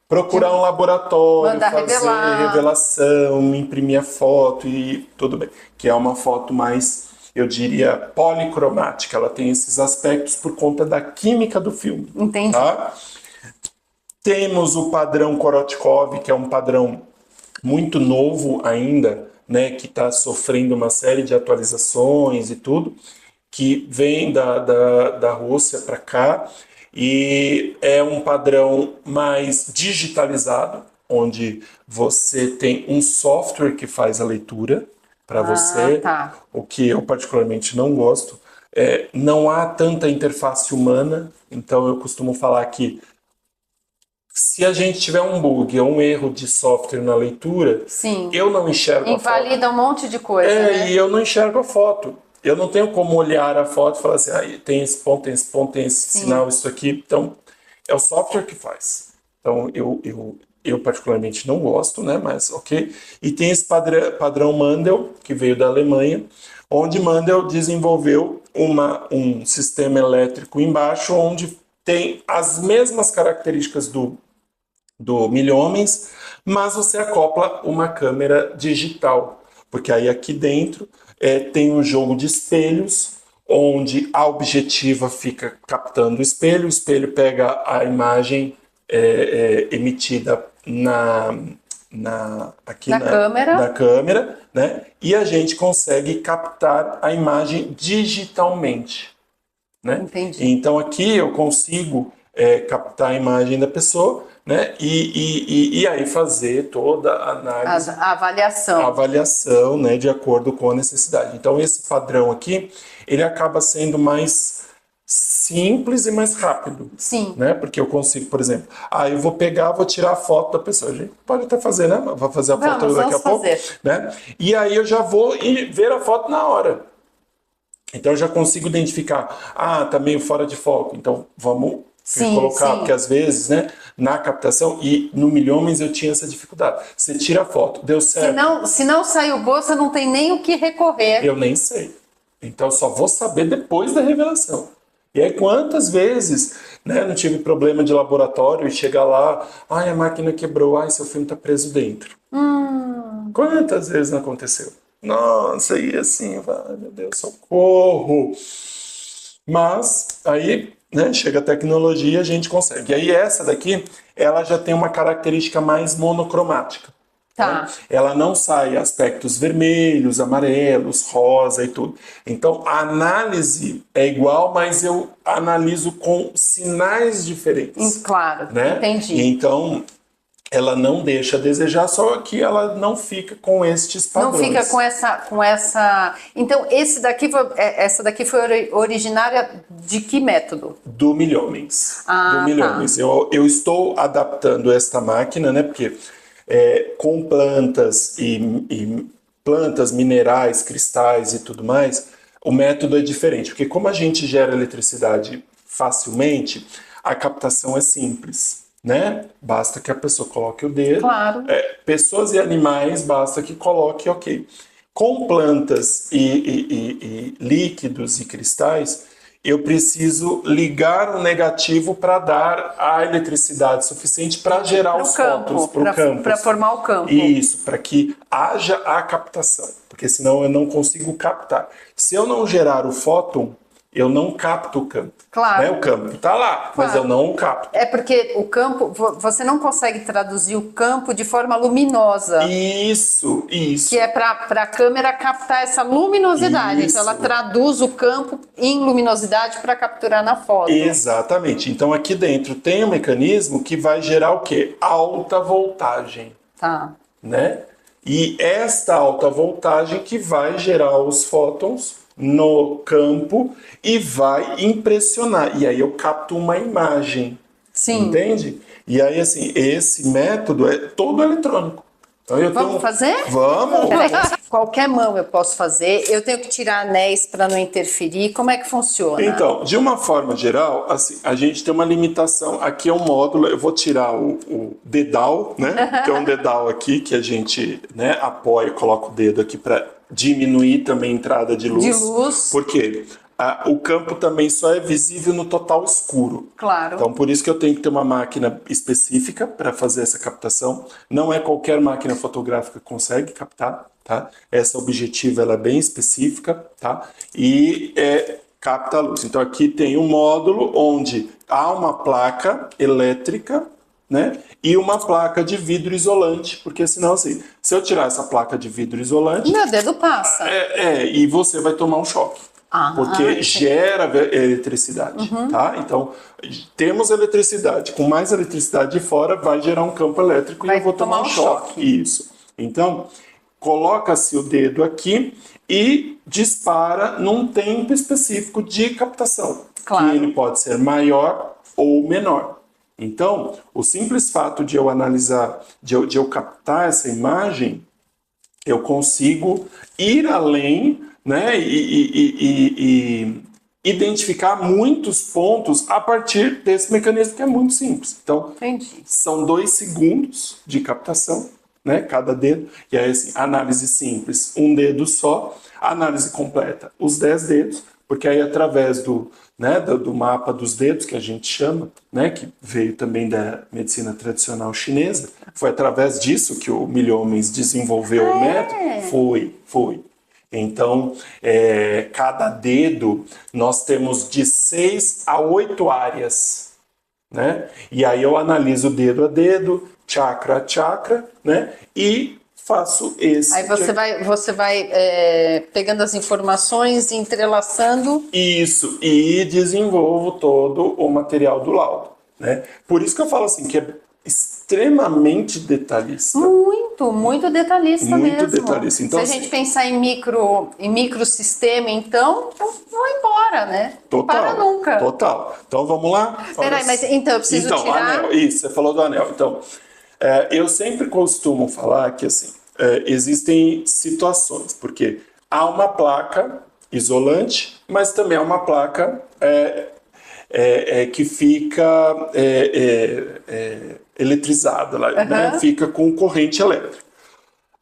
procurar um laboratório, fazer revelação, imprimir a foto e tudo bem. Que é uma foto mais, eu diria, policromática. Ela tem esses aspectos por conta da química do filme. Entendi. Tá? Temos o padrão Korotkov, que é um padrão muito novo ainda, né, que está sofrendo uma série de atualizações e tudo, que vem da Rússia para cá, e é um padrão mais digitalizado, onde você tem um software que faz a leitura para você, o que eu particularmente não gosto. Não há tanta interface humana, então eu costumo falar que se a gente tiver um bug ou um erro de software na leitura, eu não enxergo a foto. Invalida um monte de coisa, né? E eu não enxergo a foto. Eu não tenho como olhar a foto e falar assim, tem esse ponto, tem esse ponto, tem esse sinal, isso aqui. Então, é o software que faz. Então, eu particularmente não gosto, né? Mas ok. E tem esse padrão Mandel, que veio da Alemanha, onde Mandel desenvolveu um sistema elétrico embaixo, onde tem as mesmas características do milhomens, mas você acopla uma câmera digital, porque aí aqui dentro tem um jogo de espelhos, onde a objetiva fica captando o espelho pega a imagem emitida aqui Na câmera. na câmera, né? E a gente consegue captar a imagem digitalmente, né? Entendi. Então aqui eu consigo captar a imagem da pessoa, né? E aí fazer toda a análise, A avaliação. a avaliação, né? De acordo com a necessidade. Então esse padrão aqui, ele acaba sendo mais simples e mais rápido. Sim. Né? Porque eu consigo, por exemplo, eu vou pegar, vou tirar a foto da pessoa. A gente pode até fazer, né? Vou fazer a foto daqui a pouco, né? E aí eu já vou ver a foto na hora. Então eu já consigo identificar, tá meio fora de foco, então vamos colocar, porque às vezes, né, na captação, e no Milhomens eu tinha essa dificuldade. Você tira a foto, deu certo. Se não saiu boa, você não tem nem o que recorrer. Eu nem sei. Então eu só vou saber depois da revelação. E aí quantas vezes, né, não tive problema de laboratório e chegar lá, a máquina quebrou, seu filme tá preso dentro. Quantas vezes não aconteceu? Nossa, e assim, meu Deus, socorro! Mas aí, né, chega a tecnologia, a gente consegue. E aí essa daqui, ela já tem uma característica mais monocromática. Tá. Né? Ela não sai aspectos vermelhos, amarelos, rosa e tudo. Então a análise é igual, mas eu analiso com sinais diferentes. Claro, né? Entendi. E então ela não deixa a desejar, só que ela não fica com estes padrões. Não fica com essa. Então essa daqui foi originária de que método? Do Milhomens. Do Milhomens. Tá. Eu estou adaptando esta máquina, né? Porque com plantas e plantas, minerais, cristais e tudo mais, o método é diferente. Porque como a gente gera eletricidade facilmente, a captação é simples. Né? Basta que a pessoa coloque o dedo. Claro. Pessoas e animais, basta que coloque ok. Com plantas e líquidos e cristais, eu preciso ligar o negativo para dar a eletricidade suficiente para gerar os fótons para o campo. Para formar o campo. Isso, para que haja a captação, porque senão eu não consigo captar. Se eu não gerar o fóton, eu não capto o campo. Claro. Né? O campo está lá, mas eu não o capto. É porque o campo, você não consegue traduzir o campo de forma luminosa. Isso. Que é para a câmera captar essa luminosidade. Isso. Então ela traduz o campo em luminosidade para capturar na foto. Exatamente. Então aqui dentro tem um mecanismo que vai gerar o quê? Alta voltagem. Tá. Né? E esta alta voltagem que vai gerar os fótons no campo e vai impressionar. E aí eu capto uma imagem. Sim. Entende? E aí, assim, esse método é todo eletrônico. Então, Vamos fazer? Vamos! Qualquer mão eu posso fazer. Eu tenho que tirar anéis para não interferir. Como é que funciona? Então, de uma forma geral, assim, a gente tem uma limitação. Aqui é um módulo, eu vou tirar o dedal, né? Tem um dedal aqui que a gente, né, apoia, coloca o dedo aqui para diminuir também a entrada de luz. De luz. Por quê? O campo também só é visível no total escuro. Claro. Então, por isso que eu tenho que ter uma máquina específica para fazer essa captação. Não é qualquer máquina fotográfica que consegue captar, tá? Essa objetiva ela é bem específica, tá? E capta a luz. Então, aqui tem um módulo onde há uma placa elétrica, né? E uma placa de vidro isolante, porque senão, assim, se eu tirar essa placa de vidro isolante... Meu dedo passa. E você vai tomar um choque. Porque gera eletricidade, tá? Então, temos eletricidade. Com mais eletricidade de fora, vai gerar um campo elétrico e eu vou tomar um choque. Isso. Então, coloca-se o dedo aqui e dispara num tempo específico de captação. Claro. Que ele pode ser maior ou menor. Então, o simples fato de eu analisar, de eu captar essa imagem, eu consigo ir além, né, e identificar muitos pontos a partir desse mecanismo que é muito simples. Então, Entendi. São 2 segundos de captação, né, cada dedo, e aí assim, análise simples, um dedo só, análise completa, os 10 dedos, porque aí através do mapa dos dedos, que a gente chama, né, que veio também da medicina tradicional chinesa, foi através disso que o Milhomens desenvolveu o método, foi. Então, cada dedo, nós temos de 6 a 8 áreas né? E aí eu analiso dedo a dedo, chakra a chakra, né? E faço esse. Aí você vai pegando as informações e entrelaçando. Isso, e desenvolvo todo o material do laudo, né? Por isso que eu falo assim, que é extremamente detalhista. Muito detalhista Muito mesmo. detalhista. Então, se a gente pensar em microsistema, então, não embora, né? Não para nunca. Total. Então vamos lá? Peraí, mas então eu preciso tirar... Anel, isso, você falou do anel. Então, eu sempre costumo falar que assim, existem situações, porque há uma placa isolante, mas também há uma placa que fica eletrizada, né? Fica com corrente elétrica.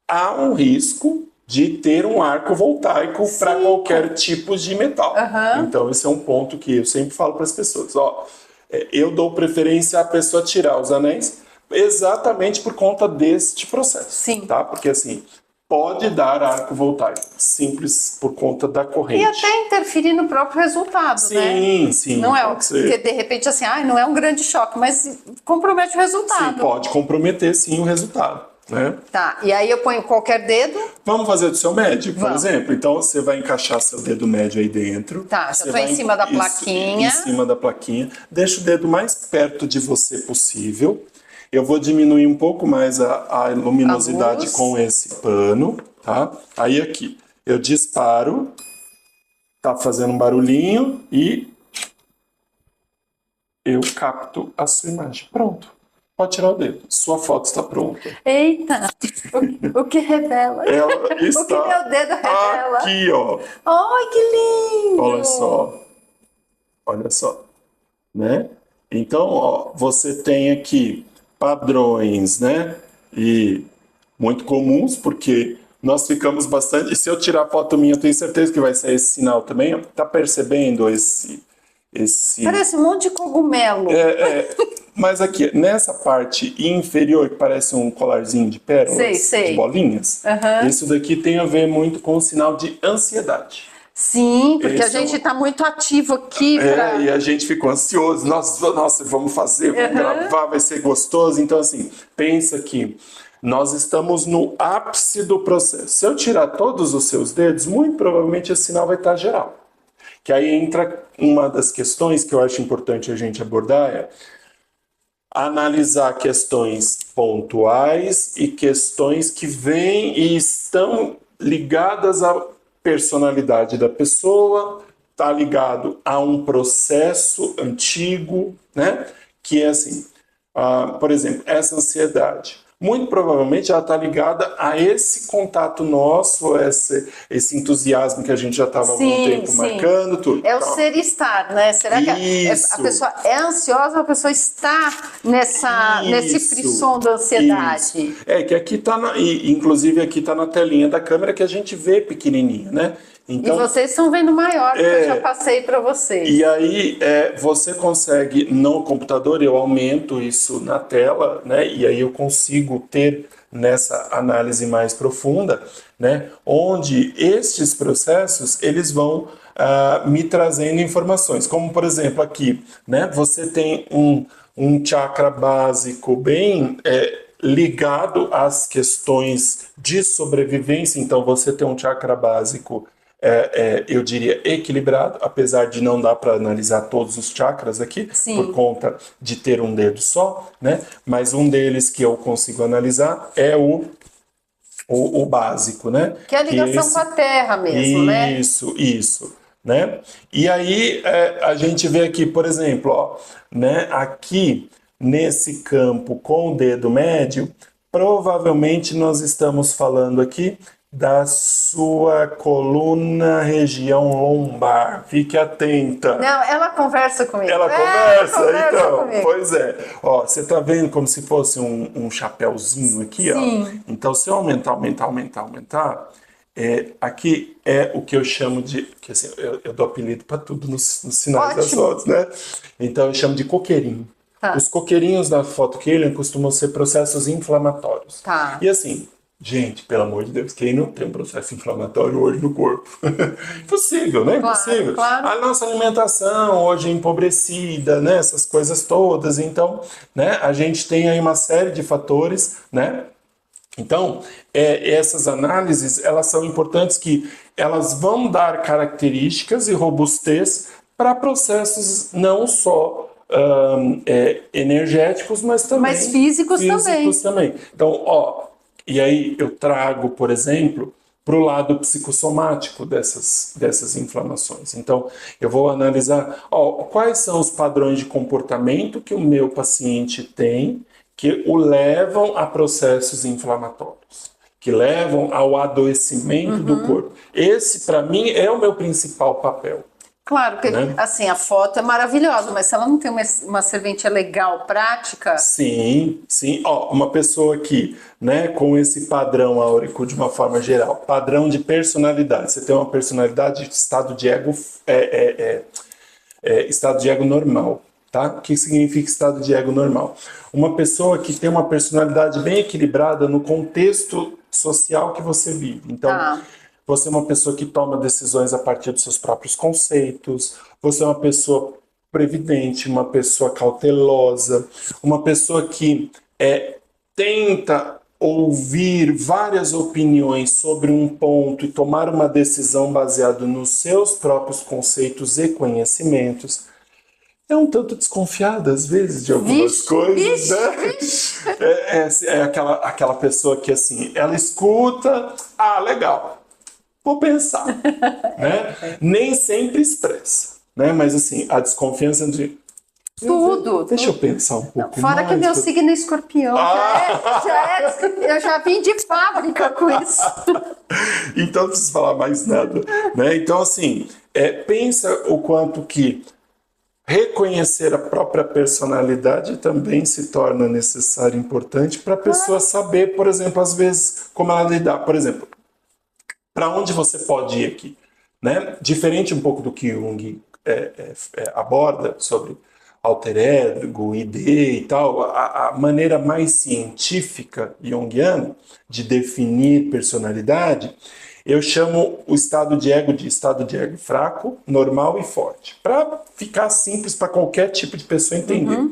Há um risco de ter um arco voltaico para qualquer tipo de metal. Então, esse é um ponto que eu sempre falo para as pessoas. Ó, eu dou preferência à pessoa tirar os anéis exatamente por conta deste processo. Sim. Tá? Porque, assim, pode dar arco voltaico, simples por conta da corrente. E até interferir no próprio resultado, né? Sim, não é pode ser. Porque de repente assim, não é um grande choque, mas compromete o resultado. Sim, pode comprometer sim o resultado, né? Tá, e aí eu ponho qualquer dedo. Vamos fazer do seu médio, por exemplo. Então você vai encaixar seu dedo médio aí dentro. Tá, já tô em cima da plaquinha. Em cima da plaquinha. Deixa o dedo mais perto de você possível. Eu vou diminuir um pouco mais a luminosidade com esse pano, tá? Aí aqui, eu disparo, tá fazendo um barulhinho e eu capto a sua imagem. Pronto. Pode tirar o dedo. Sua foto está pronta. Eita! O que revela? Ela está o que meu dedo revela? Aqui, ó. Ai, que lindo! Olha só. Olha só. Né? Então, ó, você tem aqui padrões, né? E muito comuns, porque nós ficamos bastante... E se eu tirar a foto minha, eu tenho certeza que vai sair esse sinal também. Tá percebendo esse... Parece um monte de cogumelo. Mas aqui, nessa parte inferior, que parece um colarzinho de pérolas, de bolinhas, isso daqui tem a ver muito com o sinal de ansiedade. Sim, porque a gente está muito ativo aqui. E a gente ficou ansioso. Nossa, vamos fazer, vamos gravar, vai ser gostoso. Então, assim, pensa que nós estamos no ápice do processo. Se eu tirar todos os seus dedos, muito provavelmente esse sinal vai estar geral. Que aí entra uma das questões que eu acho importante a gente abordar, analisar questões pontuais e questões que vêm e estão ligadas à personalidade da pessoa, está ligado a um processo antigo, né? Que é assim, por exemplo, essa ansiedade. Muito provavelmente ela está ligada a esse contato nosso, esse entusiasmo que a gente já estava há algum tempo marcando. Tudo. É o ser e estar, né? Será que a pessoa é ansiosa ou a pessoa está nesse frisson da ansiedade? Isso. Que aqui está, inclusive aqui está na telinha da câmera que a gente vê pequenininho, né? Então, e vocês estão vendo maior, que eu já passei para vocês. E aí você consegue, no computador, eu aumento isso na tela, né? E aí eu consigo ter nessa análise mais profunda, né? Onde estes processos, eles vão me trazendo informações. Como, por exemplo, aqui, né? Você tem um chakra básico bem... ligado às questões de sobrevivência. Então, você tem um chakra básico eu diria equilibrado, apesar de não dar para analisar todos os chakras aqui, por conta de ter um dedo só, né? Mas um deles que eu consigo analisar é o básico, né? Que é a ligação com a Terra mesmo, né? Isso, né? E aí a gente vê aqui, por exemplo, ó, né? Aqui nesse campo com o dedo médio, provavelmente nós estamos falando aqui da sua coluna, região lombar. Fique atenta. Não, ela conversa comigo. Ela conversa então. Comigo. Pois é. Ó, você tá vendo como se fosse um chapéuzinho aqui, ó? Então, se eu aumentar, aqui é o que eu chamo de... Que, assim, eu dou apelido para tudo nos sinais das fotos, né? Então, eu chamo de coqueirinho. Os coqueirinhos da foto Killian costumam ser processos inflamatórios. E assim... Gente, pelo amor de Deus, quem não tem um processo inflamatório hoje no corpo? Impossível, né? Claro, Impossível. claro. A nossa alimentação hoje é empobrecida, né? Essas coisas todas. Então, né? A gente tem aí uma série de fatores, né? Então, essas análises, elas são importantes que elas vão dar características e robustez para processos não só energéticos, mas também Mas físicos também. Então, ó, e aí eu trago, por exemplo, para o lado psicossomático dessas inflamações. Então, eu vou analisar, ó, quais são os padrões de comportamento que o meu paciente tem que o levam a processos inflamatórios, que levam ao adoecimento do corpo. Esse, para mim, é o meu principal papel. Claro, porque Né? assim, a foto é maravilhosa, mas se ela não tem uma serventia legal, prática... Sim, sim. Ó, uma pessoa aqui, né, com esse padrão áurico de uma forma geral, padrão de personalidade. Você tem uma personalidade de estado de ego, estado de ego normal. Tá? O que significa estado de ego normal? Uma pessoa que tem uma personalidade bem equilibrada no contexto social que você vive. Então, você é uma pessoa que toma decisões a partir dos seus próprios conceitos, você é uma pessoa previdente, uma pessoa cautelosa, uma pessoa que tenta ouvir várias opiniões sobre um ponto e tomar uma decisão baseada nos seus próprios conceitos e conhecimentos. É um tanto desconfiada, às vezes, de algumas coisas, né? É aquela pessoa que, assim, ela escuta, legal, vou pensar, né? Nem sempre expressa, né? Mas, assim, a desconfiança de... Deixa eu pensar um pouco Fora mais. que meu signo é escorpião, eu já vim de fábrica com isso. Então não preciso falar mais nada, né? Então, assim, pensa o quanto que reconhecer a própria personalidade também se torna necessário e importante para a pessoa saber, por exemplo, às vezes, como ela lidar. Por exemplo, para onde você pode ir aqui? Né? Diferente um pouco do que Jung aborda sobre alter ego, ID e tal, a maneira mais científica junguiana de definir personalidade, eu chamo o estado de ego fraco, normal e forte. Para ficar simples para qualquer tipo de pessoa entender.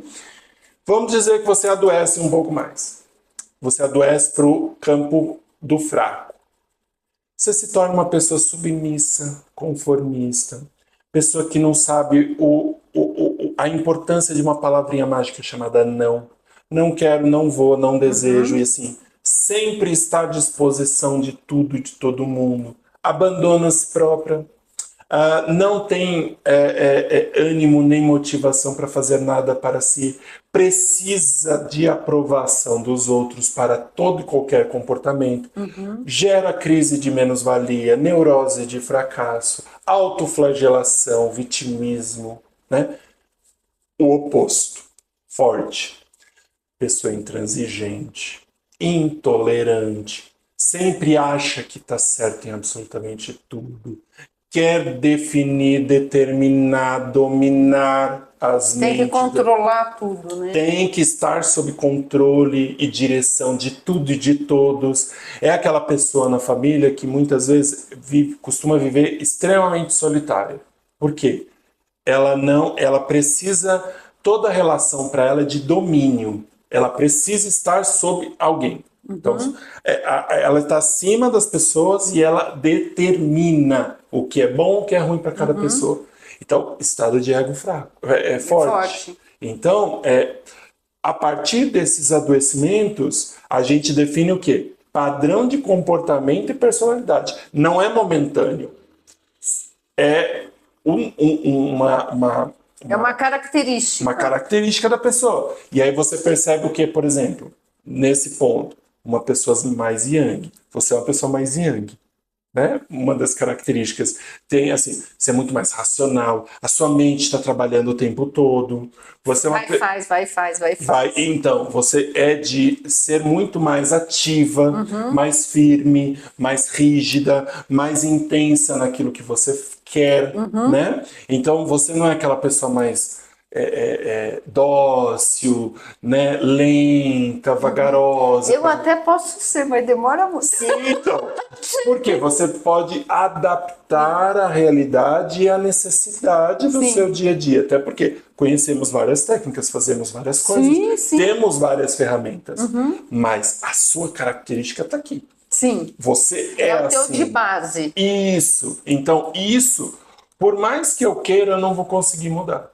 Vamos dizer que você adoece um pouco mais. Você adoece para o campo do fraco. Você se torna uma pessoa submissa, conformista, pessoa que não sabe a importância de uma palavrinha mágica chamada não. Não quero, não vou, não desejo, e assim... sempre está à disposição de tudo e de todo mundo, abandona a si própria, não tem ânimo nem motivação para fazer nada para si, precisa de aprovação dos outros para todo e qualquer comportamento, gera crise de menos-valia, neurose de fracasso, autoflagelação, vitimismo, né? O oposto, forte, pessoa intransigente, intolerante, sempre acha que está certo em absolutamente tudo, quer definir, determinar, dominar as mentes. Tem que controlar tudo, né? Tem que estar sob controle e direção de tudo e de todos. É aquela pessoa na família que muitas vezes costuma viver extremamente solitária. Por quê? Ela precisa, toda relação para ela é de domínio. Ela precisa estar sob alguém. Então, ela está acima das pessoas e ela determina o que é bom, o que é ruim para cada pessoa. Então, estado de ego fraco, forte. Então, a partir desses adoecimentos, a gente define o quê? Padrão de comportamento e personalidade. Não é momentâneo. É uma característica. Uma característica da pessoa. E aí você percebe o que, por exemplo, nesse ponto, uma pessoa mais yang. Você é uma pessoa mais yang. Né? Uma das características tem assim, você é muito mais racional, a sua mente está trabalhando o tempo todo. Você Vai. Então, você é de ser muito mais ativa, mais firme, mais rígida, mais intensa naquilo que você quer, né? Então, você não é aquela pessoa mais dócil, né? Lenta, vagarosa. Eu até posso ser, mas demora muito. Sim, então, porque você pode adaptar a realidade e a necessidade do Sim. seu dia a dia. Até porque conhecemos várias técnicas, fazemos várias coisas, Sim. temos várias ferramentas, mas a sua característica está aqui. Sim. Você É o assim. teu de base. Isso. Então, isso, por mais que eu queira, eu não vou conseguir mudar.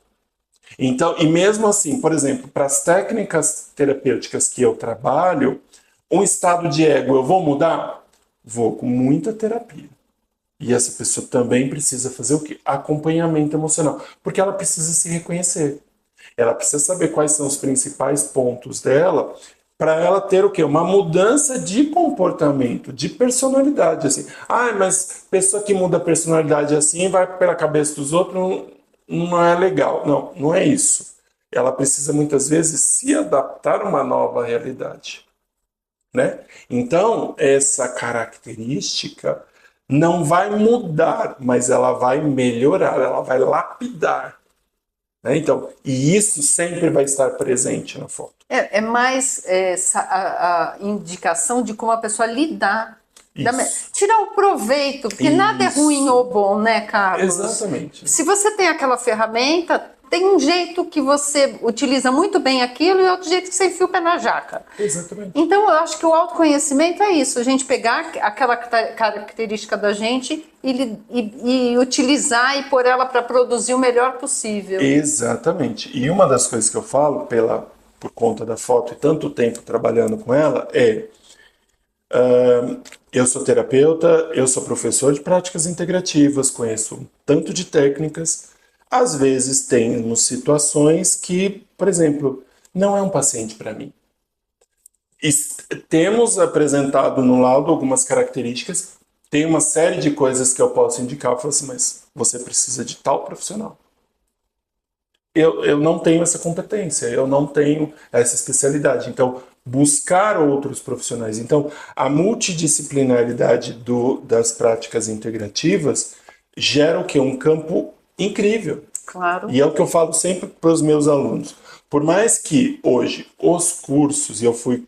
Então, e mesmo assim, por exemplo, para as técnicas terapêuticas que eu trabalho, um estado de ego, eu vou mudar? Vou, com muita terapia. E essa pessoa também precisa fazer o quê? Acompanhamento emocional. Porque ela precisa se reconhecer. Ela precisa saber quais são os principais pontos dela para ela ter o quê? Uma mudança de comportamento, de personalidade. Assim. Ah, mas pessoa que muda a personalidade assim vai pela cabeça dos outros, não é legal. Não, não é isso. Ela precisa muitas vezes se adaptar a uma nova realidade. Né? Então, essa característica não vai mudar, mas ela vai melhorar, ela vai lapidar. Né? Então, e isso sempre vai estar presente na foto. É mais a indicação de como a pessoa lidar. Tirar o proveito, porque nada é ruim ou bom, né, Carlos? Exatamente. Se você tem aquela ferramenta, tem um jeito que você utiliza muito bem aquilo e outro jeito que você enfia o pé na jaca. Exatamente. Então, eu acho que o autoconhecimento é isso, a gente pegar aquela característica da gente e utilizar e pôr ela para produzir o melhor possível. Exatamente. E uma das coisas que eu falo, por conta da foto e tanto tempo trabalhando com ela, eu sou terapeuta, eu sou professor de práticas integrativas, conheço um tanto de técnicas. Às vezes temos situações que, por exemplo, não é um paciente para mim. E temos apresentado no laudo algumas características, tem uma série de coisas que eu posso indicar, eu falo assim, mas você precisa de tal profissional. Eu não tenho essa competência, eu não tenho essa especialidade. Então, buscar outros profissionais. Então, a multidisciplinaridade das práticas integrativas gera o quê? Um campo incrível. Claro. E é o que eu falo sempre para os meus alunos. Por mais que hoje os cursos, e eu fui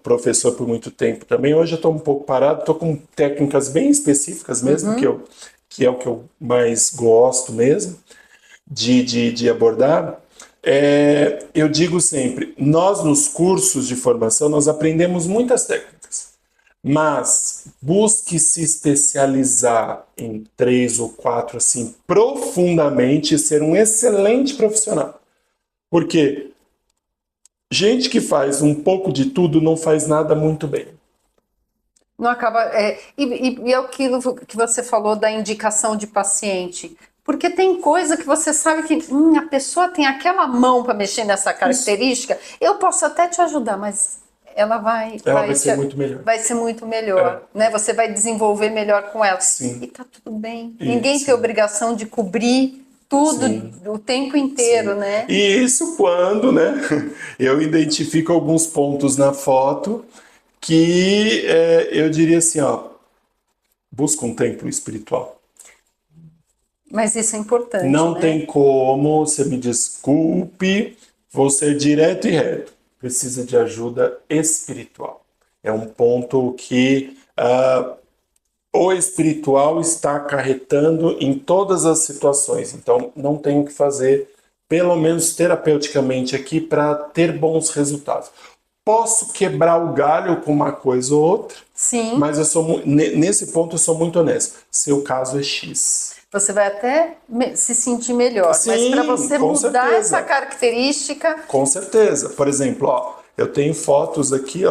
professor por muito tempo também, hoje eu estou um pouco parado, estou com técnicas bem específicas mesmo, que é o que eu mais gosto mesmo de abordar. Eu digo sempre, nós nos cursos de formação, nós aprendemos muitas técnicas, mas busque se especializar em 3 ou 4, assim, profundamente e ser um excelente profissional. Porque gente que faz um pouco de tudo não faz nada muito bem. Não acaba. E é aquilo que você falou da indicação de paciente. Porque tem coisa que você sabe que a pessoa tem aquela mão para mexer nessa característica. Isso. Eu posso até te ajudar, mas ela vai ser muito melhor. Vai ser muito melhor, né? Você vai desenvolver melhor com ela. Sim. E tá tudo bem. Ninguém tem obrigação de cobrir tudo o tempo inteiro, né? E isso quando, né? Eu identifico alguns pontos na foto que eu diria assim, busca um templo espiritual. Mas isso é importante, Não né? tem como, você me desculpe, vou ser direto e reto. Precisa de ajuda espiritual. É um ponto que o espiritual está acarretando em todas as situações. Então, não tenho o que fazer, pelo menos terapeuticamente aqui, para ter bons resultados. Posso quebrar o galho com uma coisa ou outra, sim, mas nesse ponto eu sou muito honesto. Seu caso é X. Você vai até se sentir melhor, Sim, mas para você mudar certeza. essa característica... Com certeza. Por exemplo, eu tenho fotos aqui,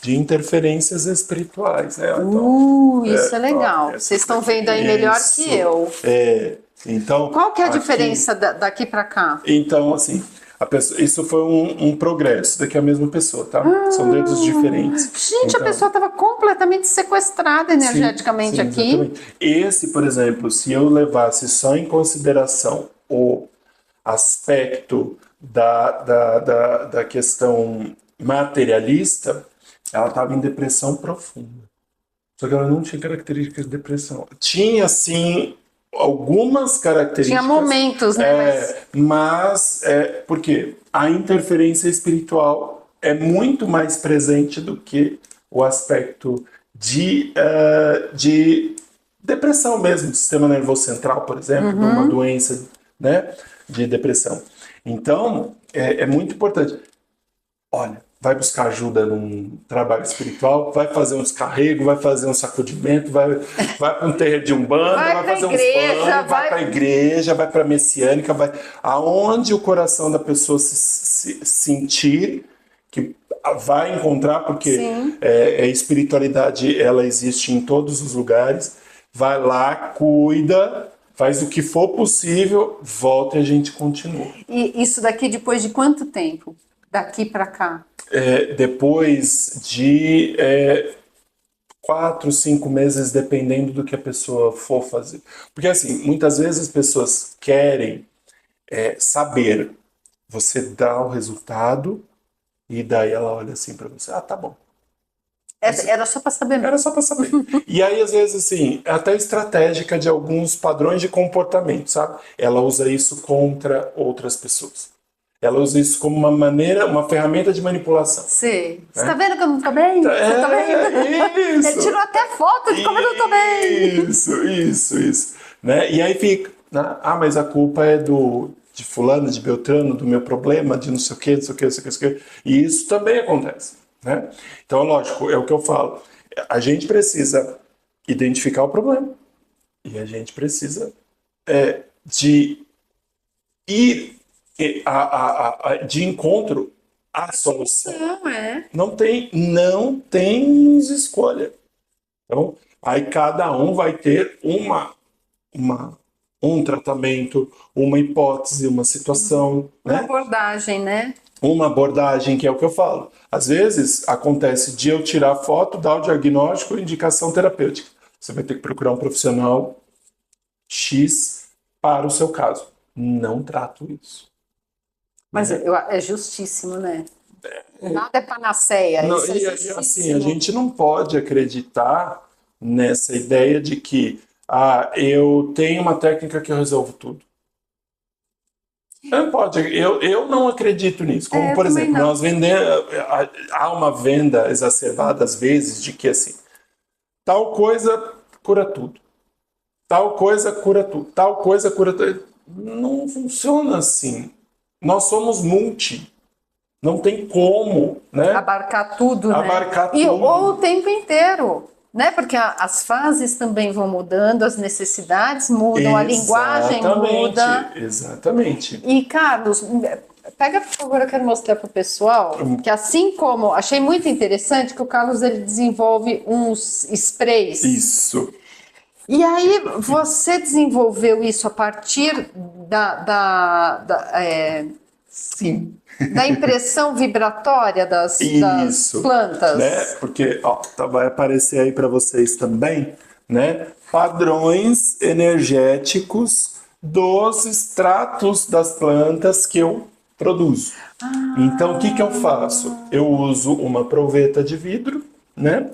de interferências espirituais. Né? Então, isso é legal. Vocês estão vendo aí melhor que eu. Então, qual que é a diferença daqui para cá? Então, assim, isso foi um progresso. Daqui é a mesma pessoa, tá? São dedos diferentes. Gente, então, a pessoa estava completamente sequestrada energeticamente aqui. Exatamente. Esse, por exemplo, se eu levasse só em consideração o aspecto da questão materialista, ela estava em depressão profunda. Só que ela não tinha características de depressão. Tinha, sim, algumas características. Tinha momentos, né? Mas porque a interferência espiritual é muito mais presente do que o aspecto de depressão mesmo, do sistema nervoso central, por exemplo, de uma doença, né, de depressão. Então, é muito importante. Olha, vai buscar ajuda num trabalho espiritual, vai fazer uns carregos, vai fazer um sacudimento, vai para um terreiro de umbanda, vai fazer uns banhos, vai para a igreja, vai para a messiânica, vai aonde o coração da pessoa se sentir que vai encontrar, porque a espiritualidade ela existe em todos os lugares. Vai lá, cuida, faz o que for possível, volta e a gente continua. E isso daqui depois de quanto tempo? Daqui para cá? Depois de 4, 5 meses, dependendo do que a pessoa for fazer. Porque assim, muitas vezes as pessoas querem saber. Você dá o resultado e daí ela olha assim para você, tá bom. Era só para saber mesmo. Era só para saber. E aí, às vezes, assim, é até estratégica de alguns padrões de comportamento, sabe? Ela usa isso contra outras pessoas. Ela usa isso como uma maneira, uma ferramenta de manipulação. Sim. Você tá vendo que eu não tô bem? Você tá vendo? Isso. Ele tirou até foto de como eu não tô bem. Isso. Né? E aí fica, né? Mas a culpa é de fulano, de Beltrano, do meu problema, de não sei o quê, não sei o quê, não sei o quê, não sei o quê. E isso também acontece. Né? Então, lógico, é o que eu falo. A gente precisa identificar o problema e a gente precisa de ir de encontro à solução. Não tem escolha. Então, aí cada um vai ter um tratamento, uma hipótese, uma situação. Uma abordagem, né? Uma abordagem, que é o que eu falo. Às vezes, acontece de eu tirar foto, dar o diagnóstico e indicação terapêutica. Você vai ter que procurar um profissional X para o seu caso. Não trato isso. Mas é justíssimo, né? Nada é panaceia. Não, isso e assim, a gente não pode acreditar nessa ideia de que eu tenho uma técnica que eu resolvo tudo. Não pode, eu não acredito nisso. Como, por exemplo, nós vendemos. Há uma venda exacerbada, às vezes, de que assim, tal coisa cura tudo. Tal coisa cura tudo. Tal coisa cura tudo. Não funciona assim. Nós somos multi. Não tem como, né? Abarcar tudo, né? Abarcar tudo. Ou o tempo inteiro. Né? Porque as fases também vão mudando, as necessidades mudam, a linguagem muda. Exatamente. E, Carlos, pega, por favor, eu quero mostrar para o pessoal que assim como... Achei muito interessante que o Carlos ele desenvolve uns sprays. Isso. E aí, você desenvolveu isso a partir Sim. da impressão vibratória das plantas. Né? Porque vai aparecer aí para vocês também, né? Padrões energéticos dos extratos das plantas que eu produzo. Então, o que eu faço? Eu uso uma proveta de vidro, né?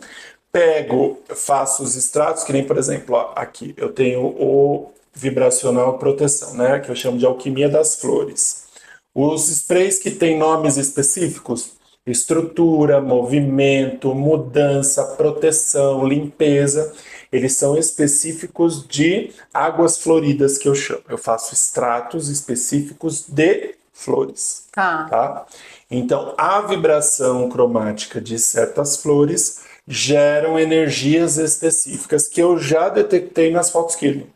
Faço os extratos, que nem, por exemplo, aqui eu tenho o vibracional proteção, né? Que eu chamo de alquimia das flores. Os sprays que têm nomes específicos, estrutura, movimento, mudança, proteção, limpeza, eles são específicos de águas floridas, que eu chamo. Eu faço extratos específicos de flores. Tá? Então, a vibração cromática de certas flores geram energias específicas que eu já detectei nas fotos Kirlian.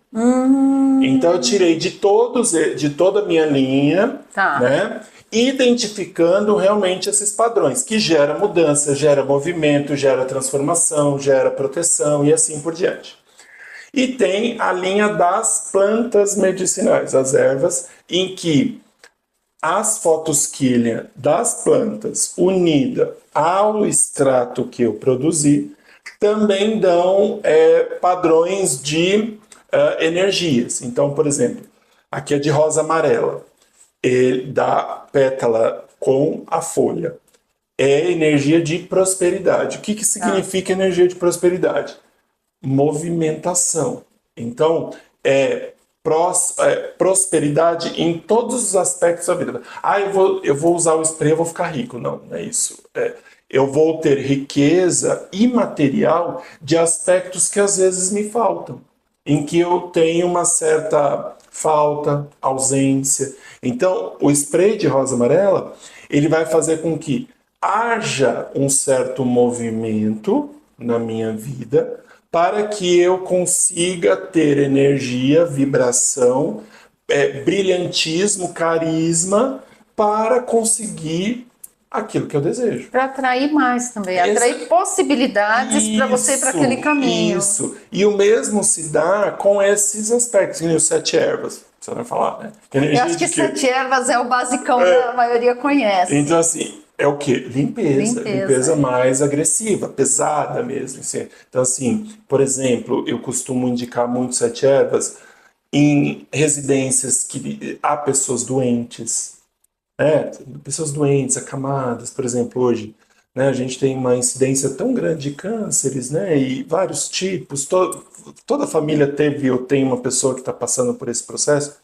Então eu tirei de toda a minha linha, né, identificando realmente esses padrões, que gera mudança, gera movimento, gera transformação, gera proteção e assim por diante. E tem a linha das plantas medicinais, as ervas, em que as fotos Kirlian das plantas unida ao extrato que eu produzi também dão padrões de energias. Então, por exemplo, aqui é de rosa amarela, da pétala com a folha. É energia de prosperidade. O que significa energia de prosperidade? Movimentação. Então, prosperidade em todos os aspectos da vida. Ah, eu vou usar o spray, eu vou ficar rico. Não, não é isso. Eu vou ter riqueza imaterial de aspectos que às vezes me faltam, em que eu tenho uma certa falta, ausência. Então, o spray de rosa amarela, ele vai fazer com que haja um certo movimento na minha vida para que eu consiga ter energia, vibração, brilhantismo, carisma para conseguir aquilo que eu desejo. Para atrair mais também, atrair possibilidades para você ir para aquele caminho. Isso. E o mesmo se dá com esses aspectos, que nem os 7 ervas. Você vai falar, né? Eu acho que 7 ervas é o basicão que a maioria conhece. Então, assim, é o quê? Limpeza mais agressiva, pesada mesmo. Assim. Então, assim, por exemplo, eu costumo indicar muito 7 ervas em residências que há pessoas doentes, pessoas doentes, acamadas, por exemplo, hoje, né, a gente tem uma incidência tão grande de cânceres, né, e vários tipos, toda família teve ou tem uma pessoa que está passando por esse processo.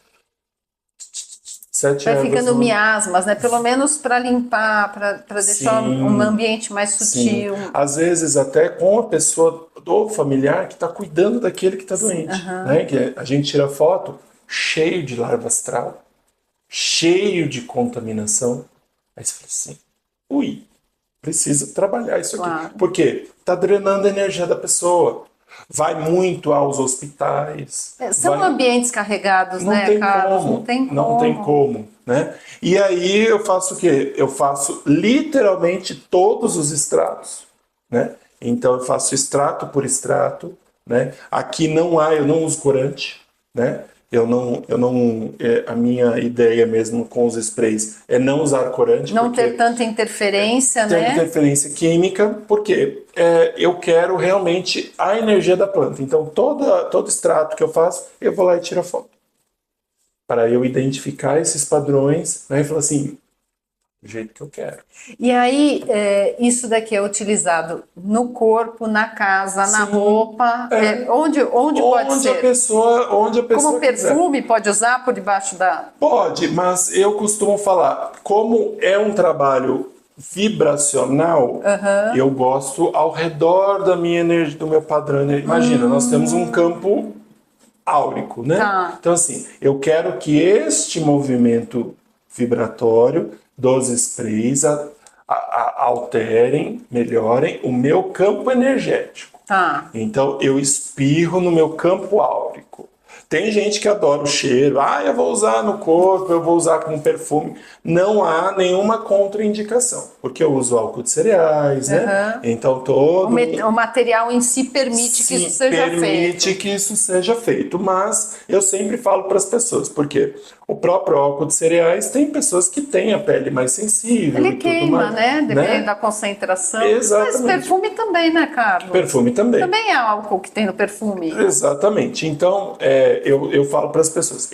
7 vai ervas ficando miasmas, né? Pelo menos para limpar, para deixar um ambiente mais sutil. Sim. Às vezes até com a pessoa do familiar que está cuidando daquele que está doente. Né? Que a gente tira foto cheio de larva astral, cheio de contaminação. Aí você fala assim, ui, precisa trabalhar isso aqui. Por quê? Está drenando a energia da pessoa. Vai muito aos hospitais. São ambientes carregados, né, Carlos? Não tem como, né? E aí eu faço o quê? Eu faço literalmente todos os extratos, né? Então eu faço extrato por extrato, né? Aqui eu não uso corante, né? A minha ideia mesmo com os sprays é não usar corante. Não ter tanta interferência, né? Tanta interferência química, porque eu quero realmente a energia da planta. Então, todo extrato que eu faço, eu vou lá e tiro a foto. Para eu identificar esses padrões, né? E falar assim, do jeito que eu quero. E aí, isso daqui é utilizado no corpo, na casa, na roupa, onde pode ser? Onde a pessoa como perfume, quiser. pode usar por debaixo da... Pode, mas eu costumo falar, como é um trabalho vibracional, eu gosto ao redor da minha energia, do meu padrão. Imagina, nós temos um campo áurico, né? Tá. Então, assim, eu quero que este movimento vibratório dos sprays alterem, melhorem o meu campo energético. Tá. Então, eu espirro no meu campo áurico. Tem gente que adora o cheiro. Eu vou usar no corpo, eu vou usar com perfume. Não há nenhuma contraindicação, porque eu uso álcool de cereais, né? Então o material em si permite que isso seja feito. Permite que isso seja feito, mas eu sempre falo para as pessoas, porque o próprio álcool de cereais tem pessoas que têm a pele mais sensível. Ele queima, né? Dependendo da concentração. Exatamente. Mas perfume também, né, Carlos? Perfume também. Também é álcool que tem no perfume. Exatamente. Então, eu falo para as pessoas,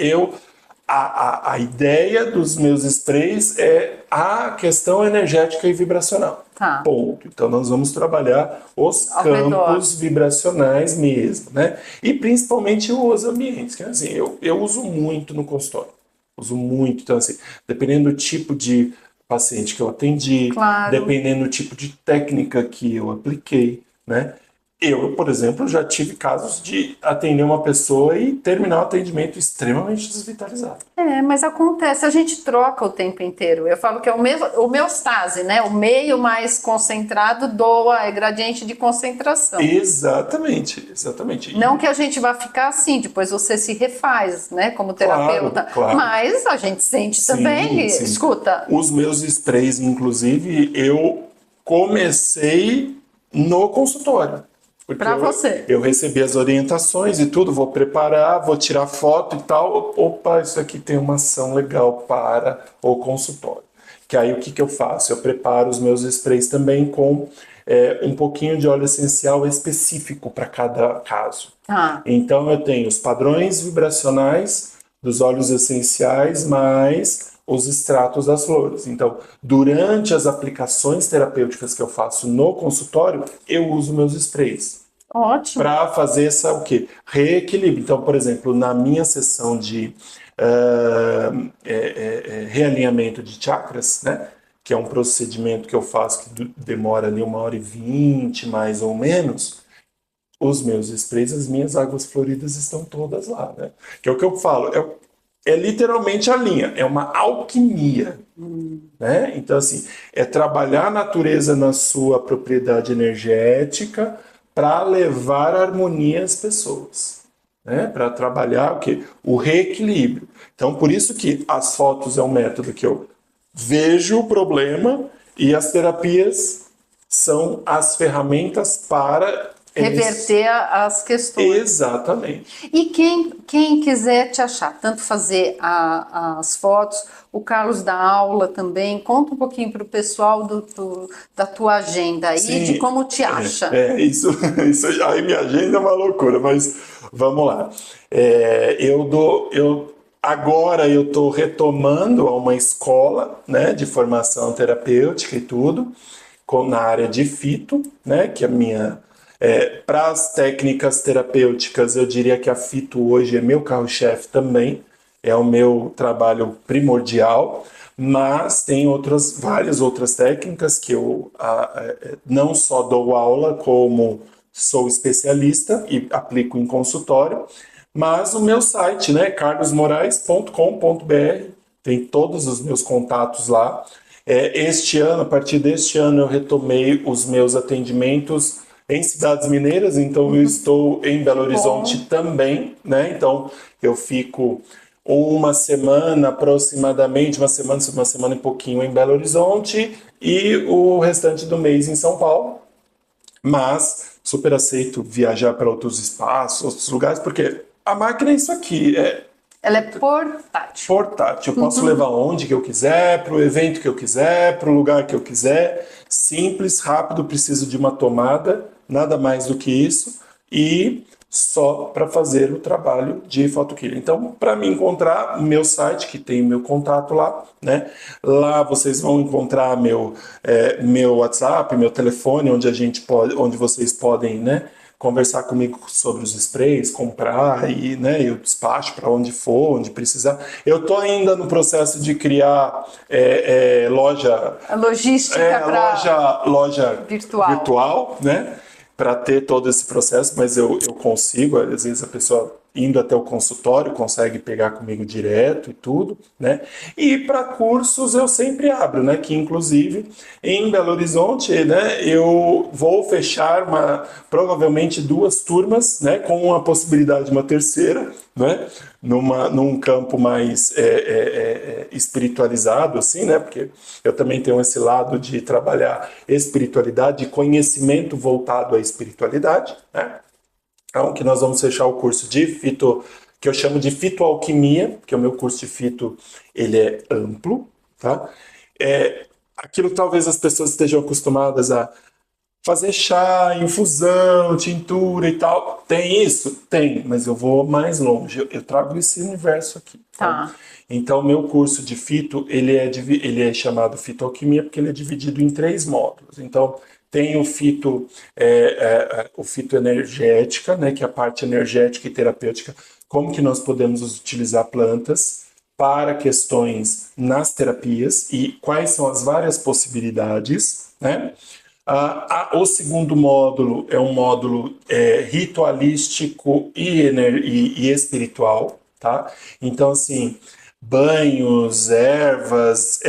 a ideia dos meus sprays é a questão energética e vibracional. Tá. Ponto. Então, nós vamos trabalhar os campos vibracionais mesmo, né? E principalmente os ambientes, que assim, eu uso muito no consultório. Uso muito. Então, assim, dependendo do tipo de paciente que eu atendi, dependendo do tipo de técnica que eu apliquei, né? Eu, por exemplo, já tive casos de atender uma pessoa e terminar o atendimento extremamente desvitalizado. Mas acontece, a gente troca o tempo inteiro. Eu falo que é homeostase, né? O meio mais concentrado doa, é gradiente de concentração. Exatamente. Não que a gente vá ficar assim, depois você se refaz, né? Como terapeuta. Claro. Mas a gente sente também, sim. Escuta. Os meus sprays, inclusive, eu comecei no consultório. Para você. Eu recebi as orientações e tudo, vou preparar, vou tirar foto e tal. Opa, isso aqui tem uma ação legal para o consultório. Que aí o que eu faço? Eu preparo os meus sprays também com um pouquinho de óleo essencial específico para cada caso. Então eu tenho os padrões vibracionais dos óleos essenciais mais os extratos das flores. Então, durante as aplicações terapêuticas que eu faço no consultório, eu uso meus sprays. Ótimo. para fazer essa o quê? Reequilíbrio. Então, por exemplo, na minha sessão de realinhamento de chakras, né? Que é um procedimento que eu faço que demora ali 1h20, mais ou menos, os meus sprays, as minhas águas floridas estão todas lá, né? Que é o que eu falo, é literalmente a linha, é uma alquimia, né? Então, assim, é trabalhar a natureza na sua propriedade energética para levar harmonia às pessoas, né? Para trabalhar o quê? O reequilíbrio. Então, por isso que as fotos é um método que eu vejo o problema e as terapias são as ferramentas para Reverter as questões. Exatamente. E quem quiser te achar, tanto fazer as fotos, o Carlos dá aula também, conta um pouquinho para o pessoal da tua agenda aí, Sim, de como te acha. Isso aí minha agenda é uma loucura, mas vamos lá. Agora eu estou retomando a uma escola, né, de formação terapêutica e tudo, na área de fito, né, que a minha para as técnicas terapêuticas, eu diria que a fito hoje é meu carro-chefe também, é o meu trabalho primordial, mas tem várias outras técnicas que eu não só dou aula, como sou especialista e aplico em consultório, mas o meu site, né, carlosmorais.com.br, tem todos os meus contatos lá. A partir deste ano, eu retomei os meus atendimentos em cidades mineiras, então eu estou em Belo Horizonte também, né? Então eu fico uma semana aproximadamente, uma semana e pouquinho em Belo Horizonte e o restante do mês em São Paulo. Mas super aceito viajar para outros espaços, outros lugares, porque a máquina é isso aqui, Ela é portátil. Portátil. Eu posso levar onde que eu quiser, para o evento que eu quiser, para o lugar que eu quiser. Simples, rápido, preciso de uma tomada, nada mais do que isso. E só para fazer o trabalho de photokiller. Então, para me encontrar, meu site, que tem meu contato lá, né? Lá vocês vão encontrar meu WhatsApp, meu telefone, onde vocês podem, né, conversar comigo sobre os sprays, comprar e, né, eu despacho para onde for, onde precisar. Eu estou ainda no processo de criar loja, A logística para loja virtual. virtual, né, para ter todo esse processo, mas eu consigo, às vezes a pessoa indo até o consultório consegue pegar comigo direto e tudo, né? E para cursos eu sempre abro, né? Que inclusive em Belo Horizonte, né? Eu vou fechar provavelmente 2 turmas, né? Com a possibilidade de uma terceira, né? Num campo mais espiritualizado, assim, né? Porque eu também tenho esse lado de trabalhar espiritualidade, conhecimento voltado à espiritualidade, né? Então, que nós vamos fechar o curso de fito, que eu chamo de fitoalquimia, porque o meu curso de fito, ele é amplo, tá? Aquilo que talvez as pessoas estejam acostumadas a fazer chá, infusão, tintura e tal. Tem isso? Tem, mas eu vou mais longe. Eu trago esse universo aqui. Tá? Então, meu curso de fito, ele é chamado fitoalquimia porque ele é dividido em 3 módulos. Então, tem o fito energética, né, que é a parte energética e terapêutica. Como que nós podemos utilizar plantas para questões nas terapias e quais são as várias possibilidades, né? O segundo módulo é um módulo ritualístico e espiritual, tá? Então, assim, banhos, ervas,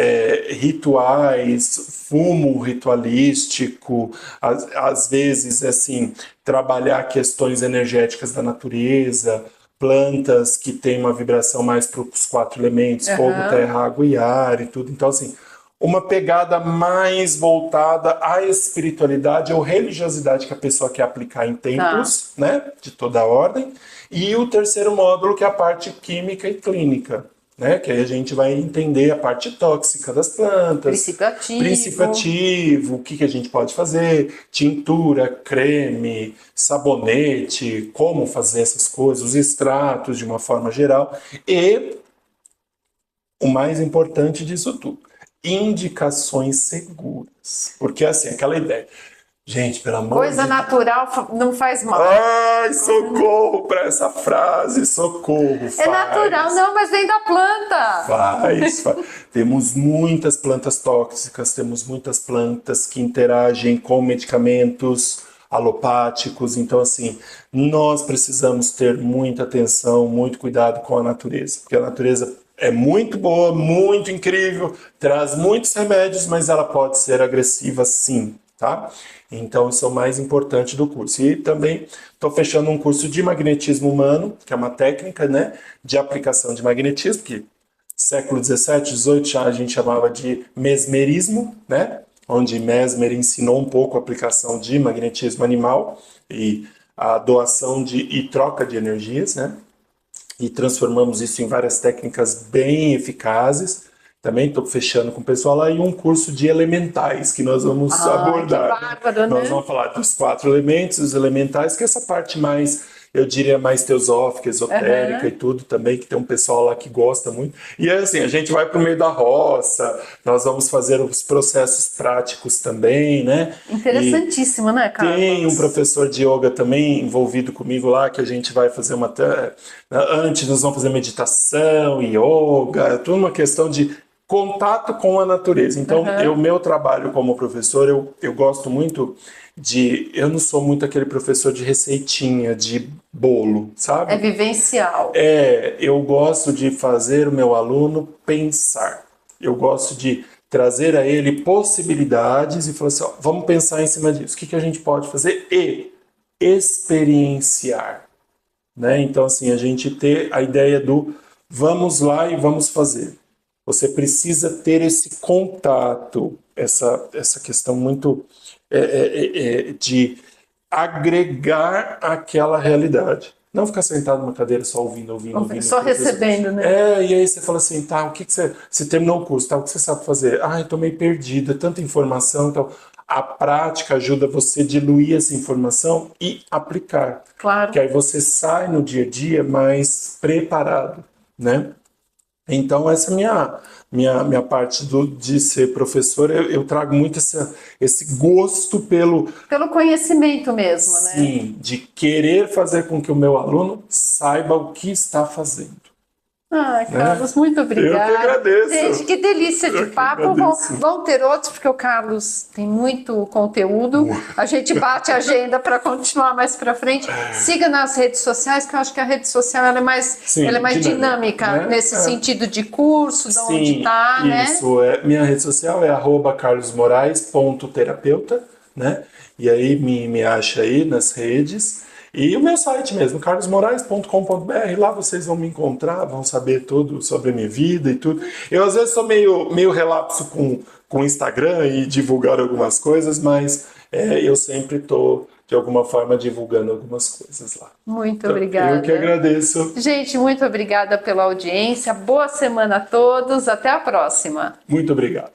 rituais, fumo ritualístico, às vezes, assim, trabalhar questões energéticas da natureza, plantas que têm uma vibração mais para os 4 elementos, fogo, terra, água e ar e tudo. Então, assim, uma pegada mais voltada à espiritualidade ou religiosidade que a pessoa quer aplicar em templos, né, de toda a ordem. E o terceiro módulo, que é a parte química e clínica, né, que aí a gente vai entender a parte tóxica das plantas, princípio ativo, o que a gente pode fazer, tintura, creme, sabonete, como fazer essas coisas, os extratos de uma forma geral. E o mais importante disso tudo, indicações seguras. Porque, assim, aquela ideia. Gente, pelo amor Coisa de natural não faz mal. Ai, socorro para essa frase, socorro. É natural, não, mas vem da planta. Faz. Temos muitas plantas tóxicas, temos muitas plantas que interagem com medicamentos alopáticos. Então, assim, nós precisamos ter muita atenção, muito cuidado com a natureza, porque a natureza é muito boa, muito incrível, traz muitos remédios, mas ela pode ser agressiva sim, tá? Então, isso é o mais importante do curso. E também estou fechando um curso de magnetismo humano, que é uma técnica, né, de aplicação de magnetismo, que século 17, 18 já a gente chamava de mesmerismo, né, onde Mesmer ensinou um pouco a aplicação de magnetismo animal e a doação e troca de energias, né, e transformamos isso em várias técnicas bem eficazes. Também estou fechando com o pessoal lá e um curso de elementais que nós vamos abordar. Que bárbaro, né? Nós vamos falar dos 4 elementos, os elementais, que é essa parte mais, eu diria, mais teosófica, esotérica e tudo também, que tem um pessoal lá que gosta muito. E é assim, a gente vai para o meio da roça, nós vamos fazer os processos práticos também, né? Interessantíssimo, né, Carlos? Tem um professor de yoga também envolvido comigo lá, que a gente vai fazer antes nós vamos fazer meditação, yoga, tudo uma questão de contato com a natureza. Então, meu trabalho como professor, eu gosto muito eu não sou muito aquele professor de receitinha, de bolo, sabe? É vivencial. Eu gosto de fazer o meu aluno pensar. Eu gosto de trazer a ele possibilidades e falar assim, ó, vamos pensar em cima disso. O que a gente pode fazer? E experienciar. Né? Então, assim, a gente ter a ideia do vamos lá e vamos fazer. Você precisa ter esse contato, essa questão muito de agregar aquela realidade. Não ficar sentado numa cadeira só ouvindo. Só recebendo, né? E aí você fala assim, tá, o que você terminou o curso, tá, o que você sabe fazer? Ah, eu tô meio perdida, tanta informação, então a prática ajuda você a diluir essa informação e aplicar. Claro. Que aí você sai no dia a dia mais preparado, né? Então, essa é a minha parte de ser professor. Eu trago muito esse gosto pelo conhecimento mesmo, né? Sim, de querer fazer com que o meu aluno saiba o que está fazendo. Carlos, muito obrigada. Eu que agradeço. Gente, que delícia de papo. Vão ter outros, porque o Carlos tem muito conteúdo. A gente bate a agenda para continuar mais para frente. Siga nas redes sociais, que eu acho que a rede social ela é mais dinâmica, né? Nesse sentido de curso, de onde está, né? Isso, minha rede social é @carlosmorais.terapeuta, né? E aí me acha aí nas redes. E o meu site mesmo, carlosmorais.com.br, lá vocês vão me encontrar, vão saber tudo sobre a minha vida e tudo. Eu às vezes sou meio relapso com o Instagram e divulgar algumas coisas, mas eu sempre estou, de alguma forma, divulgando algumas coisas lá. Muito obrigada. Eu que agradeço. Gente, muito obrigada pela audiência. Boa semana a todos. Até a próxima. Muito obrigado.